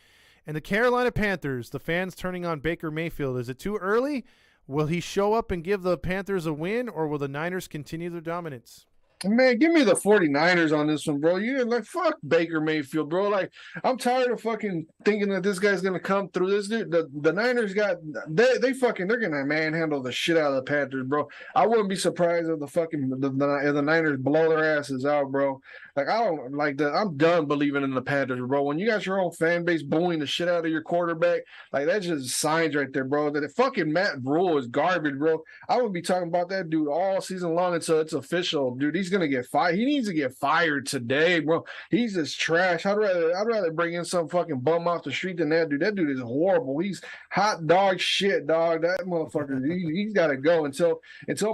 And the Carolina Panthers, the fans turning on Baker Mayfield. Is it too early? Will he show up and give the Panthers a win, or will the Niners continue their dominance? Man, give me the 49ers on this one, bro. You're like, fuck Baker Mayfield, bro. Like, I'm tired of fucking thinking that this guy's going to come through. This dude, the Niners they're going to manhandle the shit out of the Panthers, bro. I wouldn't be surprised if the Niners blow their asses out, bro. Like, I don't like that. I'm done believing in the Panthers, bro. When you got your own fan base booing the shit out of your quarterback, like, that's just signs right there, bro. That fucking Matt Rule is garbage, bro. I would be talking about that dude all season long until it's official, dude. He's gonna get fired. He needs to get fired today, bro. He's just trash. I'd rather bring in some fucking bum off the street than that dude. That dude is horrible. He's hot dog shit, dog. That motherfucker, he's got to go until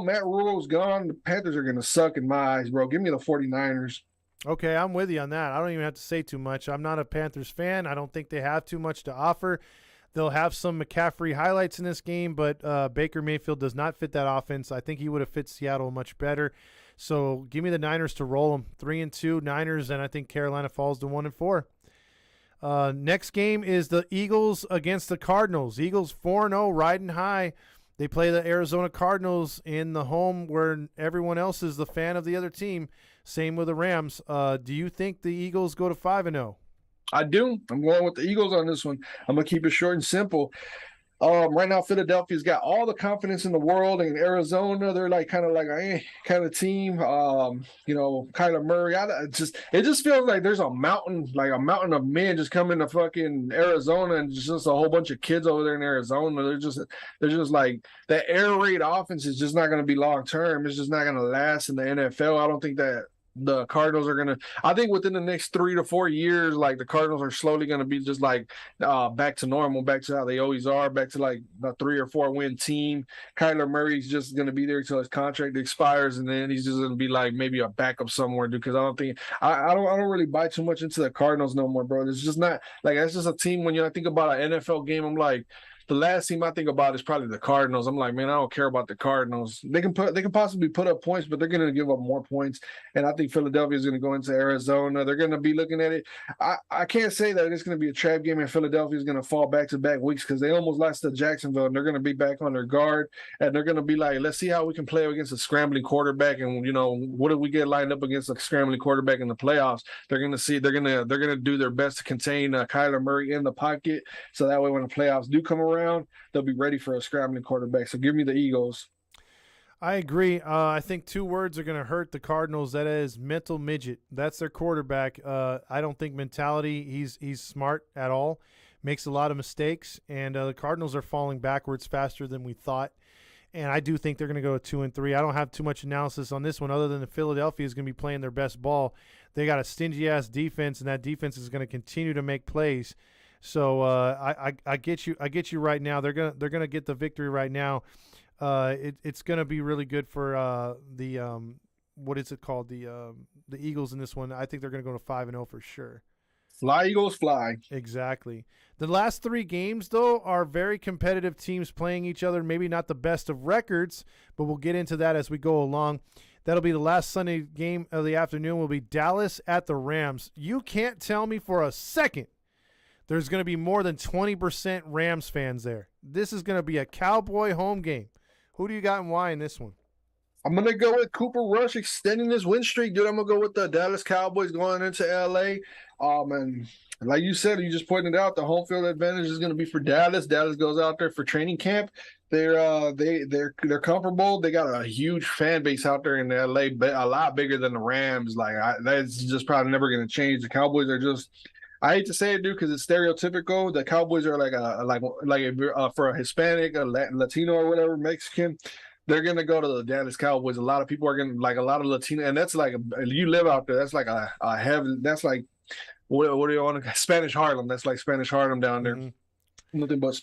Matt Rule's gone. The Panthers are gonna suck in my eyes, bro. Give me the 49ers. Okay, I'm with you on that. I don't even have to say too much. I'm not a Panthers fan. I don't think they have too much to offer. They'll have some McCaffrey highlights in this game, but Baker Mayfield does not fit that offense. I think he would have fit Seattle much better. So give me the Niners to roll them. 3-2 Niners, and I think Carolina falls to 1-4. Next game is the Eagles against the Cardinals. Eagles 4-0, riding high. They play the Arizona Cardinals in the home where everyone else is the fan of the other team. Same with the Rams. Do you think the Eagles go to 5-0? I do. I'm going with the Eagles on this one. I'm going to keep it short and simple. Right now, Philadelphia's got all the confidence in the world, and Arizona, they're like kind of like a kind of team. Kyler Murray. It just feels like there's a mountain of men just coming to fucking Arizona, and just a whole bunch of kids over there in Arizona. They're just like that air raid offense is just not going to be long term. It's just not going to last in the NFL. I don't think that the Cardinals are going to – I think within the next 3 to 4 years, like, the Cardinals are slowly going to be just, like, back to normal, back to how they always are, back to, like, a 3 or 4 win team. Kyler Murray's just going to be there until his contract expires, and then he's just going to be, like, maybe a backup somewhere, dude, because I don't think – I don't really buy too much into the Cardinals no more, bro. It's just not – like, that's just a team when I think about an NFL game, I'm like – the last team I think about is probably the Cardinals. I'm like, man, I don't care about the Cardinals. They can possibly put up points, but they're going to give up more points. And I think Philadelphia is going to go into Arizona. They're going to be looking at it. I can't say that it's going to be a trap game and Philadelphia is going to fall back-to-back weeks because they almost lost to Jacksonville, and they're going to be back on their guard, and they're going to be like, let's see how we can play against a scrambling quarterback, and what do we get lined up against a scrambling quarterback in the playoffs? They're going to do their best to contain Kyler Murray in the pocket, so that way when the playoffs do come around, they'll be ready for a scrambling quarterback. So give me the Eagles. I agree. I think two words are going to hurt the Cardinals. That is mental midget. That's their quarterback. I don't think mentality. He's smart at all. Makes a lot of mistakes, and the Cardinals are falling backwards faster than we thought. And I do think they're going to go 2-3. I don't have too much analysis on this one, other than the Philadelphia is going to be playing their best ball. They got a stingy ass defense, and that defense is going to continue to make plays. So I get you. I get you right now. They're gonna get the victory right now. It's going to be really good for the what is it called, the Eagles in this one. I think they're going to go to 5-0 for sure. Fly, Eagles, fly. Exactly. The last three games, though, are very competitive teams playing each other. Maybe not the best of records, but we'll get into that as we go along. That'll be the last Sunday game of the afternoon. Will be Dallas at the Rams. You can't tell me for a second there's going to be more than 20% Rams fans there. This is going to be a Cowboy home game. Who do you got and why in this one? I'm going to go with Cooper Rush extending his win streak, dude. I'm going to go with the Dallas Cowboys going into L.A. And like you said, you just pointed out, the home field advantage is going to be for Dallas. Dallas goes out there for training camp. They're comfortable. They got a huge fan base out there in L.A., a lot bigger than the Rams. That's just probably never going to change. The Cowboys are just, I hate to say it, dude, because it's stereotypical. The Cowboys are for a Hispanic, a Latino, or whatever, Mexican. They're gonna go to the Dallas Cowboys. A lot of people are gonna, like, a lot of Latino, and that's like you live out there. That's like a heaven. That's like what do you want to Spanish Harlem? That's like Spanish Harlem down there. Mm-hmm. Nothing but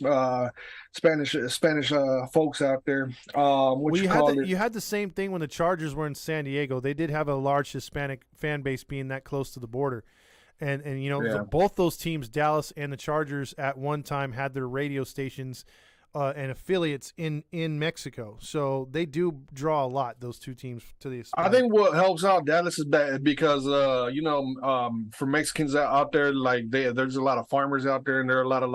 Spanish folks out there. You had the same thing when the Chargers were in San Diego. They did have a large Hispanic fan base being that close to the border. And you know, yeah. Both those teams, Dallas and the Chargers, at one time had their radio stations and affiliates in Mexico. So they do draw a lot, those two teams, to the Hispanic. I think what helps out Dallas is because, for Mexicans out there, like there's a lot of farmers out there, and there are a lot of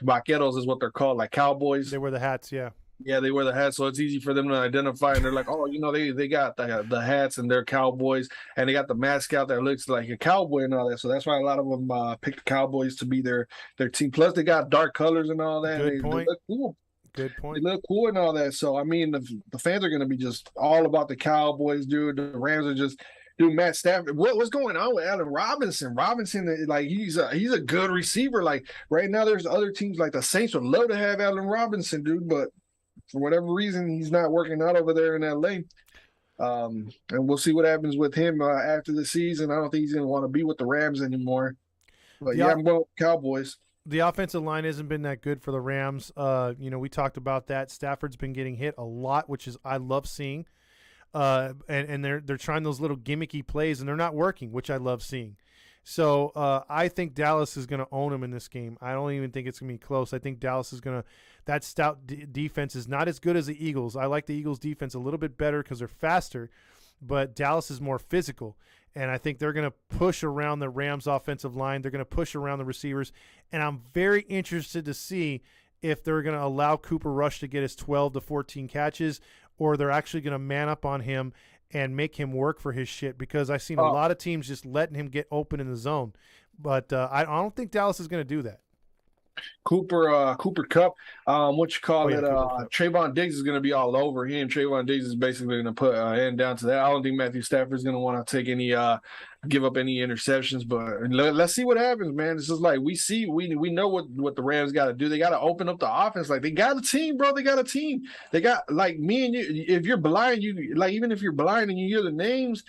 vaqueros is what they're called, like cowboys. They wear the hats, yeah. Yeah, they wear the hats, so it's easy for them to identify. And they're like, oh, they got the hats, and they're cowboys, and they got the mascot that looks like a cowboy and all that. So that's why a lot of them pick the Cowboys to be their team. Plus, they got dark colors and all that. Good point. They look cool. Good point. They look cool and all that. So, I mean, the fans are going to be just all about the Cowboys, dude. The Rams are just... Dude, Matt Stafford, what's going on with Allen Robinson? Robinson, like, he's a good receiver. Like, right now, there's other teams, like the Saints would love to have Allen Robinson, dude, but for whatever reason, he's not working out over there in L.A. And we'll see what happens with him after the season. I don't think he's going to want to be with the Rams anymore. But I'm going with Cowboys. The offensive line hasn't been that good for the Rams. We talked about that. Stafford's been getting hit a lot, which is I love seeing. And they're trying those little gimmicky plays, and they're not working, which I love seeing. So I think Dallas is going to own them in this game. I don't even think it's going to be close. I think Dallas is going to – that stout defense is not as good as the Eagles. I like the Eagles' defense a little bit better because they're faster, but Dallas is more physical. And I think they're going to push around the Rams' offensive line. They're going to push around the receivers. And I'm very interested to see if they're going to allow Cooper Rush to get his 12 to 14 catches, or they're actually going to man up on him and make him work for his shit, because I've seen a lot of teams just letting him get open in the zone. But I don't think Dallas is going to do that. Cooper Kupp, Trayvon Diggs is going to be all over him. Trayvon Diggs is basically going to put an end down to that. I don't think Matthew Stafford is going to want to take give up any interceptions, but let's see what happens, man. It's just like we know what the Rams got to do. They got to open up the offense. Like, they got a team, bro. They got a team. They got, like, me and you. If you're blind, even if you're blind and you hear the names,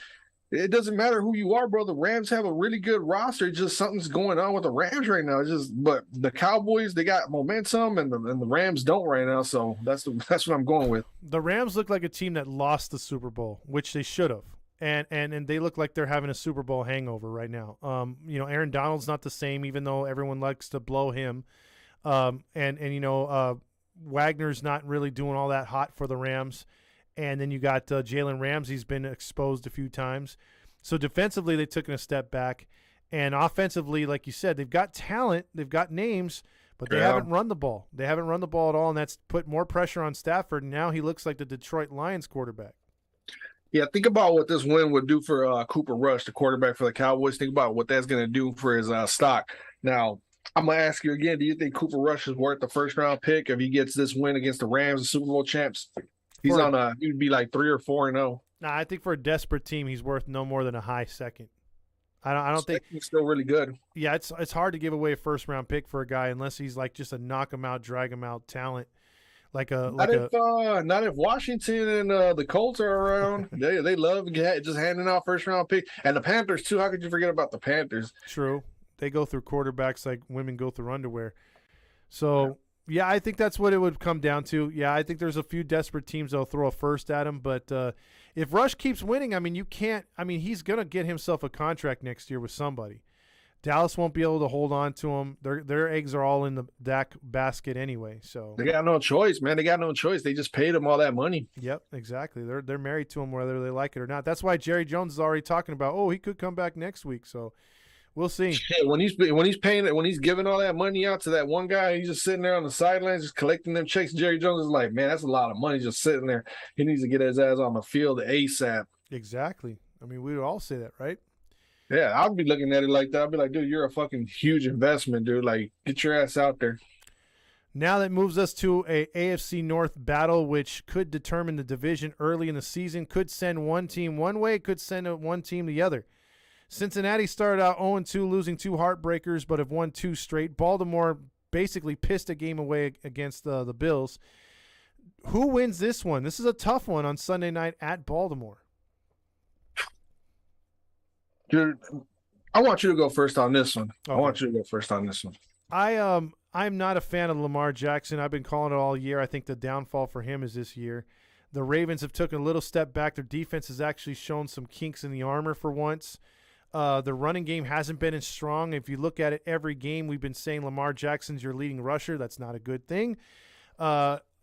it doesn't matter who you are, bro. The Rams have a really good roster. It's just something's going on with the Rams right now. But the Cowboys, they got momentum, and the Rams don't right now. So that's what I'm going with. The Rams look like a team that lost the Super Bowl, which they should have, and they look like they're having a Super Bowl hangover right now. Aaron Donald's not the same, even though everyone likes to blow him. Wagner's not really doing all that hot for the Rams. And then you got Jalen Ramsey's been exposed a few times. So defensively, they took a step back. And offensively, like you said, they've got talent, they've got names, but they haven't run the ball. They haven't run the ball at all, and that's put more pressure on Stafford. And now he looks like the Detroit Lions quarterback. Yeah, think about what this win would do for Cooper Rush, the quarterback for the Cowboys. Think about what that's going to do for his stock. Now, I'm going to ask you again, do you think Cooper Rush is worth the first-round pick if he gets this win against the Rams, the Super Bowl champs? He'd be like 3-4-0. Nah, I think for a desperate team, he's worth no more than a high second. I don't think he's still really good. Yeah, it's hard to give away a first round pick for a guy unless he's like just a knock him out, drag him out talent. Not if Washington and the Colts are around. They love just handing out first round pick, and the Panthers too. How could you forget about the Panthers? True, they go through quarterbacks like women go through underwear. So yeah, I think that's what it would come down to. Yeah, I think there's a few desperate teams that'll throw a first at him, but if Rush keeps winning, I mean, you can't. I mean, he's gonna get himself a contract next year with somebody. Dallas won't be able to hold on to him. Their eggs are all in the Dak basket anyway. So they got no choice, man. They got no choice. They just paid him all that money. Yep, exactly. They're married to him whether they like it or not. That's why Jerry Jones is already talking about, he could come back next week. So we'll see. Shit, when he's paying it, when he's giving all that money out to that one guy, he's just sitting there on the sidelines, just collecting them checks. Jerry Jones is like, man, that's a lot of money just sitting there. He needs to get his ass on the field ASAP. Exactly. I mean, we would all say that, right? Yeah, I'd be looking at it like that. I'd be like, dude, you're a fucking huge investment, dude. Like, get your ass out there. Now that moves us to a AFC North battle, which could determine the division early in the season, could send one team one way, could send one team the other. Cincinnati started out 0-2, losing 2 heartbreakers, but have won 2 straight. Baltimore basically pissed a game away against the Bills. Who wins this one? This is a tough one on Sunday night at Baltimore. Dude, I want you to go first on this one. Okay. I'm not a fan of Lamar Jackson. I've been calling it all year. I think the downfall for him is this year. The Ravens have taken a little step back. Their defense has actually shown some kinks in the armor for once. The running game hasn't been as strong. If you look at it every game, we've been saying Lamar Jackson's your leading rusher. That's not a good thing.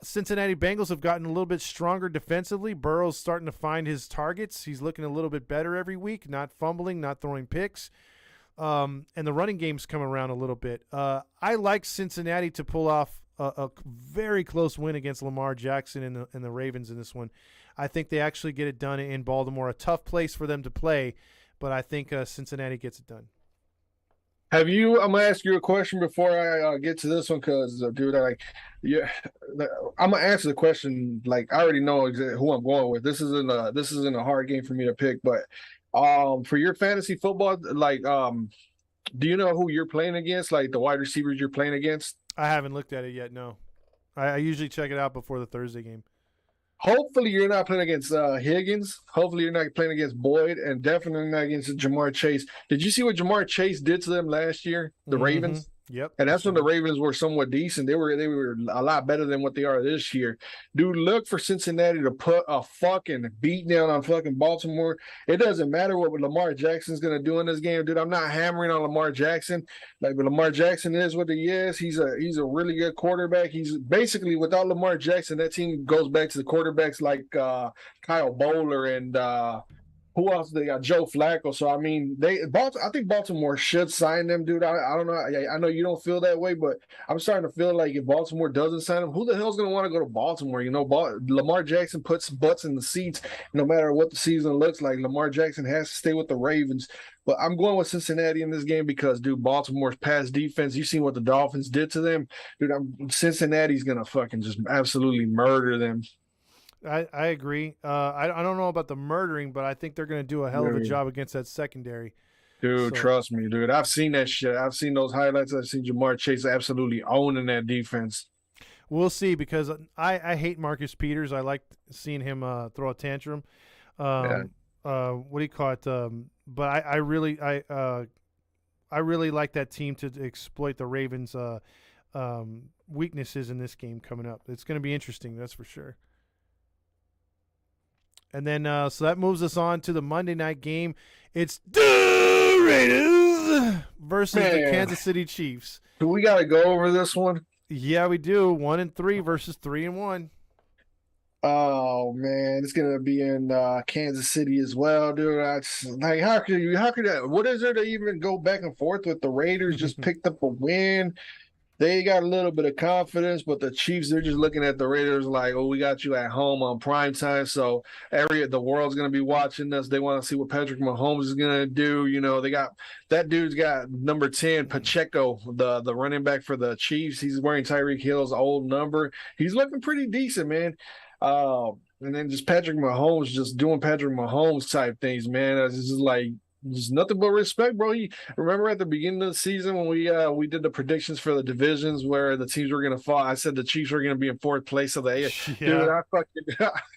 Cincinnati Bengals have gotten a little bit stronger defensively. Burrow's starting to find his targets. He's looking a little bit better every week, not fumbling, not throwing picks. And the running game's come around a little bit. I like Cincinnati to pull off a very close win against Lamar Jackson and the Ravens in this one. I think they actually get it done in Baltimore. A tough place for them to play, but I think Cincinnati gets it done. I'm gonna ask you a question before I get to this one, because dude, I'm gonna answer the question like I already know exactly who I'm going with. This isn't a hard game for me to pick, but for your fantasy football, like do you know who you're playing against, like the wide receivers you're playing against? I haven't looked at it yet. No, I usually check it out before the Thursday game. Hopefully you're not playing against Higgins. Hopefully you're not playing against Boyd, and definitely not against Jamar Chase. Did you see what Jamar Chase did to them last year, the Ravens? Yep. And that's when the Ravens were somewhat decent. They were a lot better than what they are this year. Dude, look for Cincinnati to put a fucking beat down on fucking Baltimore. It doesn't matter what Lamar Jackson's going to do in this game, dude. I'm not hammering on Lamar Jackson. But Lamar Jackson is what he is. He's a really good quarterback. He's basically, without Lamar Jackson, that team goes back to the quarterbacks like Kyle Bowler and who else they got? Joe Flacco. So I mean, I think Baltimore should sign them, dude. I don't know. I know you don't feel that way, but I'm starting to feel like if Baltimore doesn't sign them, who the hell's going to want to go to Baltimore? You know, Lamar Jackson puts butts in the seats no matter what the season looks like. Lamar Jackson has to stay with the Ravens. But I'm going with Cincinnati in this game because, dude, Baltimore's pass defense, you seen what the Dolphins did to them. Dude, Cincinnati's going to fucking just absolutely murder them. I agree. I don't know about the murdering, but I think they're going to do a hell of a job against that secondary. Dude, trust me, dude. I've seen that shit. I've seen those highlights. I've seen Jamar Chase absolutely owning that defense. We'll see, because I hate Marcus Peters. I like seeing him throw a tantrum. What do you call it? But I really like that team to exploit the Ravens' weaknesses in this game coming up. It's going to be interesting, that's for sure. And then, so that moves us on to the Monday night game. It's the Raiders versus the Kansas City Chiefs. Do we got to go over this one? Yeah, we do. 1-3 versus 3-1. Oh man, it's gonna be in Kansas City as well, dude. Like, how could that? What is there to even go back and forth with? The Raiders just picked up a win. They got a little bit of confidence, but the Chiefs, they're just looking at the Raiders like, oh, we got you at home on prime time, so the world's going to be watching us. They want to see what Patrick Mahomes is going to do. You know, that dude's got number 10, Pacheco, the running back for the Chiefs. He's wearing Tyreek Hill's old number. He's looking pretty decent, man. And then just Patrick Mahomes just doing Patrick Mahomes type things, man. It's just like just nothing but respect, bro. Remember at the beginning of the season when we did the predictions for the divisions where the teams were gonna fall? I said the Chiefs were gonna be in fourth place of the AFC. Yeah.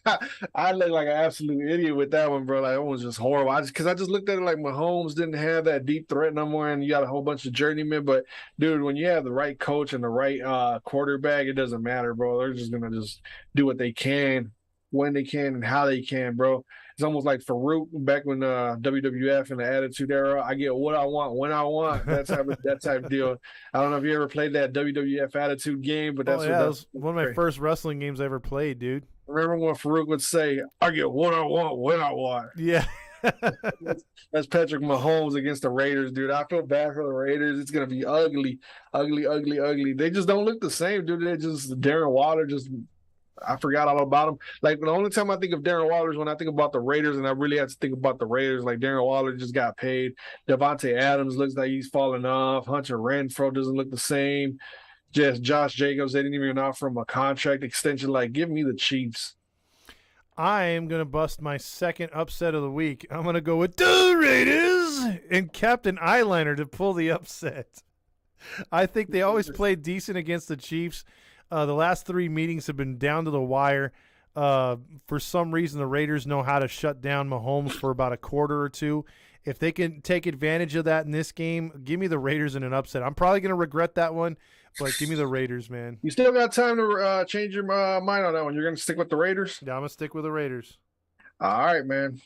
Dude, I looked like an absolute idiot with that one, bro. Like it was just horrible. Because I just looked at it like Mahomes didn't have that deep threat no more, and you got a whole bunch of journeymen. But dude, when you have the right coach and the right quarterback, it doesn't matter, bro. They're just gonna just do what they can, when they can, and how they can, bro. It's almost like Farouk back when WWF and the Attitude Era. I get what I want when I want. That type of deal. I don't know if you ever played that WWF Attitude game, but that's that was one of my first wrestling games I ever played, dude. Remember when Farouk would say, "I get what I want when I want." Yeah. That's Patrick Mahomes against the Raiders, dude. I feel bad for the Raiders. It's gonna be ugly, ugly, ugly, ugly. They just don't look the same, dude. They just Darren Waller just. I forgot all about him. Like the only time I think of Darren Waller is when I think about the Raiders, and I really have to think about the Raiders. Like Darren Waller just got paid. Devontae Adams looks like he's falling off. Hunter Renfrow doesn't look the same. Just Josh Jacobs, they didn't even offer him a contract extension. Like, give me the Chiefs. I am going to bust my second upset of the week. I'm going to go with the Raiders and Captain Eyeliner to pull the upset. I think they always play decent against the Chiefs. The last three meetings have been down to the wire. For some reason, the Raiders know how to shut down Mahomes for about a quarter or two. If they can take advantage of that in this game, give me the Raiders in an upset. I'm probably going to regret that one, but give me the Raiders, man. You still got time to change your mind on that one. You're going to stick with the Raiders? Yeah, I'm going to stick with the Raiders. All right, man.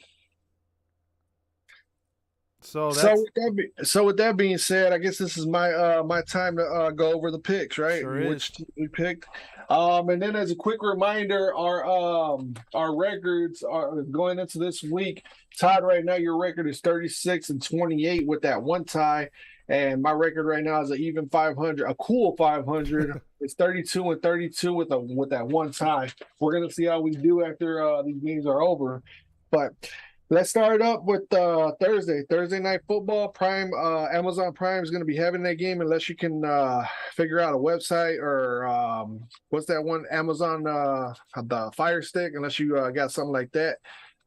So with that being said, I guess this is my my time to go over the picks, right? Sure is. Which team we picked. And then as a quick reminder, our records are going into this week. Todd, right now your record is 36-28 with that one tie, and my record right now is an even 500, a cool 500. It's 32-32 with that one tie. We're gonna see how we do after these games are over, but. Let's start up with Thursday Night Football. Prime, Amazon Prime is going to be having that game unless you can figure out a website or what's that one? Amazon, the Fire Stick, unless you got something like that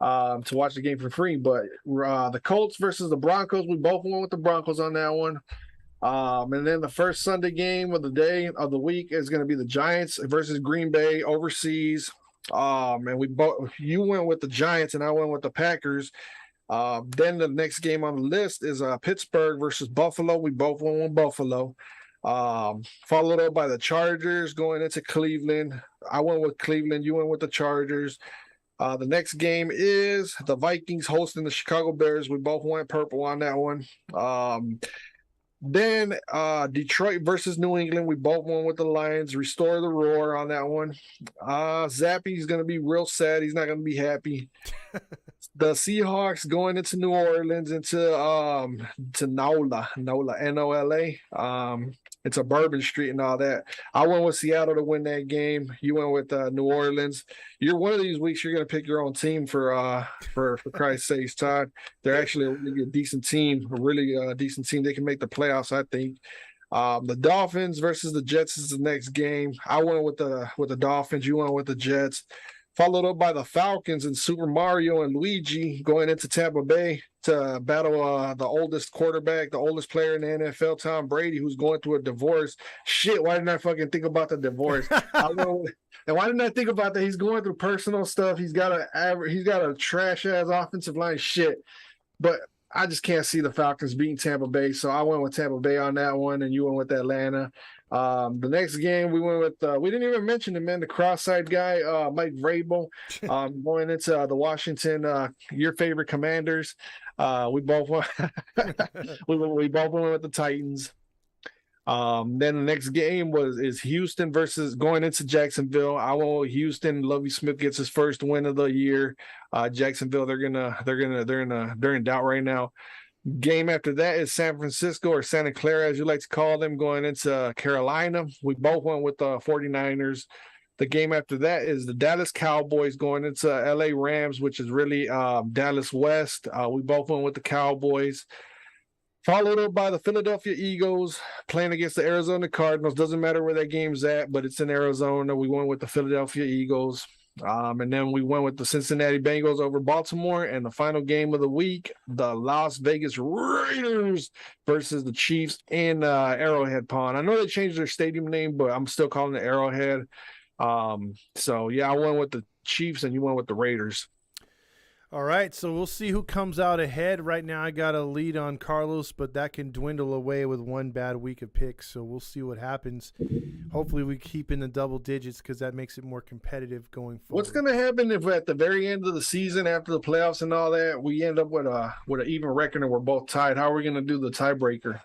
to watch the game for free. But the Colts versus the Broncos, we both went with the Broncos on that one. And then the first Sunday game of the day of the week is going to be the Giants versus Green Bay overseas. And you went with the Giants and I went with the Packers. Then the next game on the list is Pittsburgh versus Buffalo. We both went with Buffalo. Followed up by the Chargers going into Cleveland. I went with Cleveland. You went with the Chargers. The next game is the Vikings hosting the Chicago Bears. We both went purple on that one. Then Detroit versus New England. We both went with the Lions. Restore the roar on that one. Zappy's going to be real sad. He's not going to be happy. The Seahawks going into New Orleans, into NOLA, N-O-L-A. It's a Bourbon Street and all that. I went with Seattle to win that game. You went with New Orleans. You're one of these weeks you're going to pick your own team for Christ's sakes, Todd. They're actually a really decent team, a really decent team. They can make the playoffs, I think. The Dolphins versus the Jets is the next game. I went with the Dolphins. You went with the Jets. Followed up by the Falcons and Super Mario and Luigi going into Tampa Bay to battle the oldest quarterback, the oldest player in the NFL, Tom Brady, who's going through a divorce. Shit, why didn't I fucking think about the divorce? And why didn't I think about that? He's going through personal stuff. He's got a trash ass offensive line. Shit, but I just can't see the Falcons beating Tampa Bay, so I went with Tampa Bay on that one, and you went with Atlanta. The next game we went with we didn't even mention him, man, the cross-eyed guy, Mike Vrabel, going into the Washington, your favorite Commanders. We both went we both went with the Titans. Then the next game is Houston versus going into Jacksonville. I went with Houston. Lovie Smith gets his first win of the year. Jacksonville, they're in doubt right now. Game after that is San Francisco, or Santa Clara, as you like to call them, going into Carolina. We both went with the 49ers. The game after that is the Dallas Cowboys going into LA Rams, which is really Dallas West. We both went with the Cowboys. Followed up by the Philadelphia Eagles playing against the Arizona Cardinals. Doesn't matter where that game's at, but it's in Arizona. We went with the Philadelphia Eagles. And then we went with the Cincinnati Bengals over Baltimore. And the final game of the week, the Las Vegas Raiders versus the Chiefs in Arrowhead Pond. I know they changed their stadium name, but I'm still calling it Arrowhead. So, yeah, I went with the Chiefs and you went with the Raiders. All right, so we'll see who comes out ahead. Right now I got a lead on Carlos, but that can dwindle away with one bad week of picks, so we'll see what happens. Hopefully we keep in the double digits because that makes it more competitive going forward. What's going to happen if at the very end of the season, after the playoffs and all that, we end up with an even record and we're both tied? How are we going to do the tiebreaker?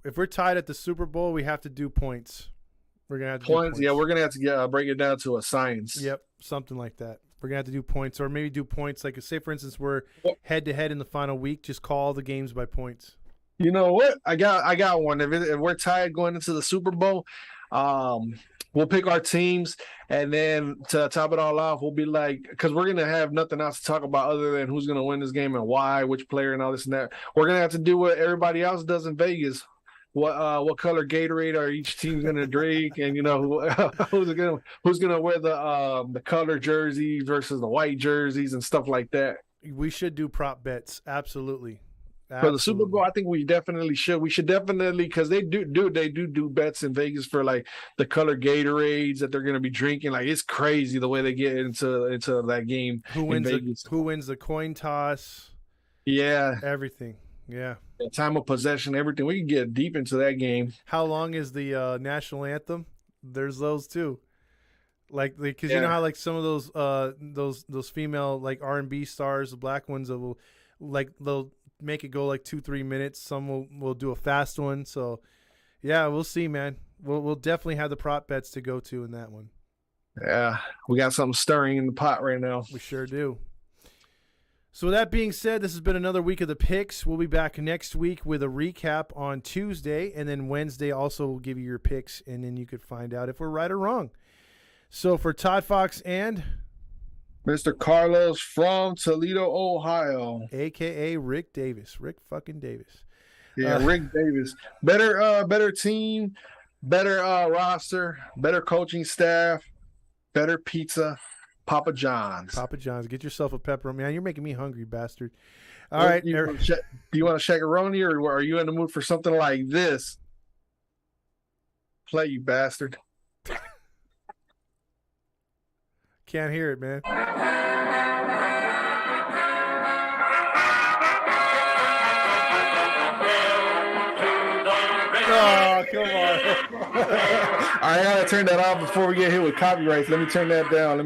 If we're tied at the Super Bowl, we have to do points. We're going to have to Points? do points. Yeah, we're going to have to break it down to a science. Yep, something like that. We're going to have to do points, or maybe do points. Like, say, for instance, we're head-to-head in the final week. Just call all the games by points. You know what? I got one. If we're tied going into the Super Bowl, we'll pick our teams, and then to top it all off, we'll be like, because we're going to have nothing else to talk about other than who's going to win this game and why, which player and all this and that. We're going to have to do what everybody else does in Vegas. What color Gatorade are each team gonna drink, and who's gonna wear the color jerseys versus the white jerseys and stuff like that. We should do prop bets, absolutely. For the Super Bowl, I think we definitely should. We should definitely, because they do bets in Vegas for like the color Gatorades that they're gonna be drinking. Like, it's crazy the way they get into that game. Who wins the coin toss? Yeah, everything. Yeah. Time of possession, everything. We can get deep into that game. How long is the national anthem? There's those too. Like, because you know how like some of those female like R&B stars, the black ones, they'll make it go like 2-3 minutes. Some will do a fast one. So yeah, we'll see, man. We'll definitely have the prop bets to go to in that one. Yeah, we got something stirring in the pot right now. We sure do. So with that being said, this has been another week of the picks. We'll be back next week with a recap on Tuesday, and then Wednesday also we'll give you your picks, and then you could find out if we're right or wrong. So for Todd Fox and Mr. Carlos from Toledo, Ohio, a.k.a. Rick Davis. Rick fucking Davis. Yeah, Rick Davis. Better team, better roster, better coaching staff, better pizza. Papa John's. Papa John's. Get yourself a pepperoni. Man, you're making me hungry, bastard. All right. Do you want a shakaroni, or are you in the mood for something like this? Play, you bastard. Can't hear it, man. Oh, come on. I gotta turn that off before we get hit with copyrights. Let me turn that down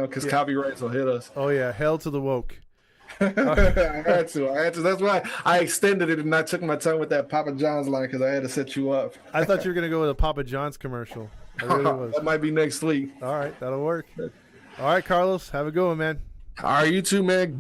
because copyrights will hit us. Oh yeah, hell to the woke. I had to. That's why I extended it and I took my time with that Papa John's line, because I had to set you up. I thought you were gonna go with a Papa John's commercial. I really was. That might be next week. All right, that'll work. All right, Carlos, have a good one, man. All right, you too, man.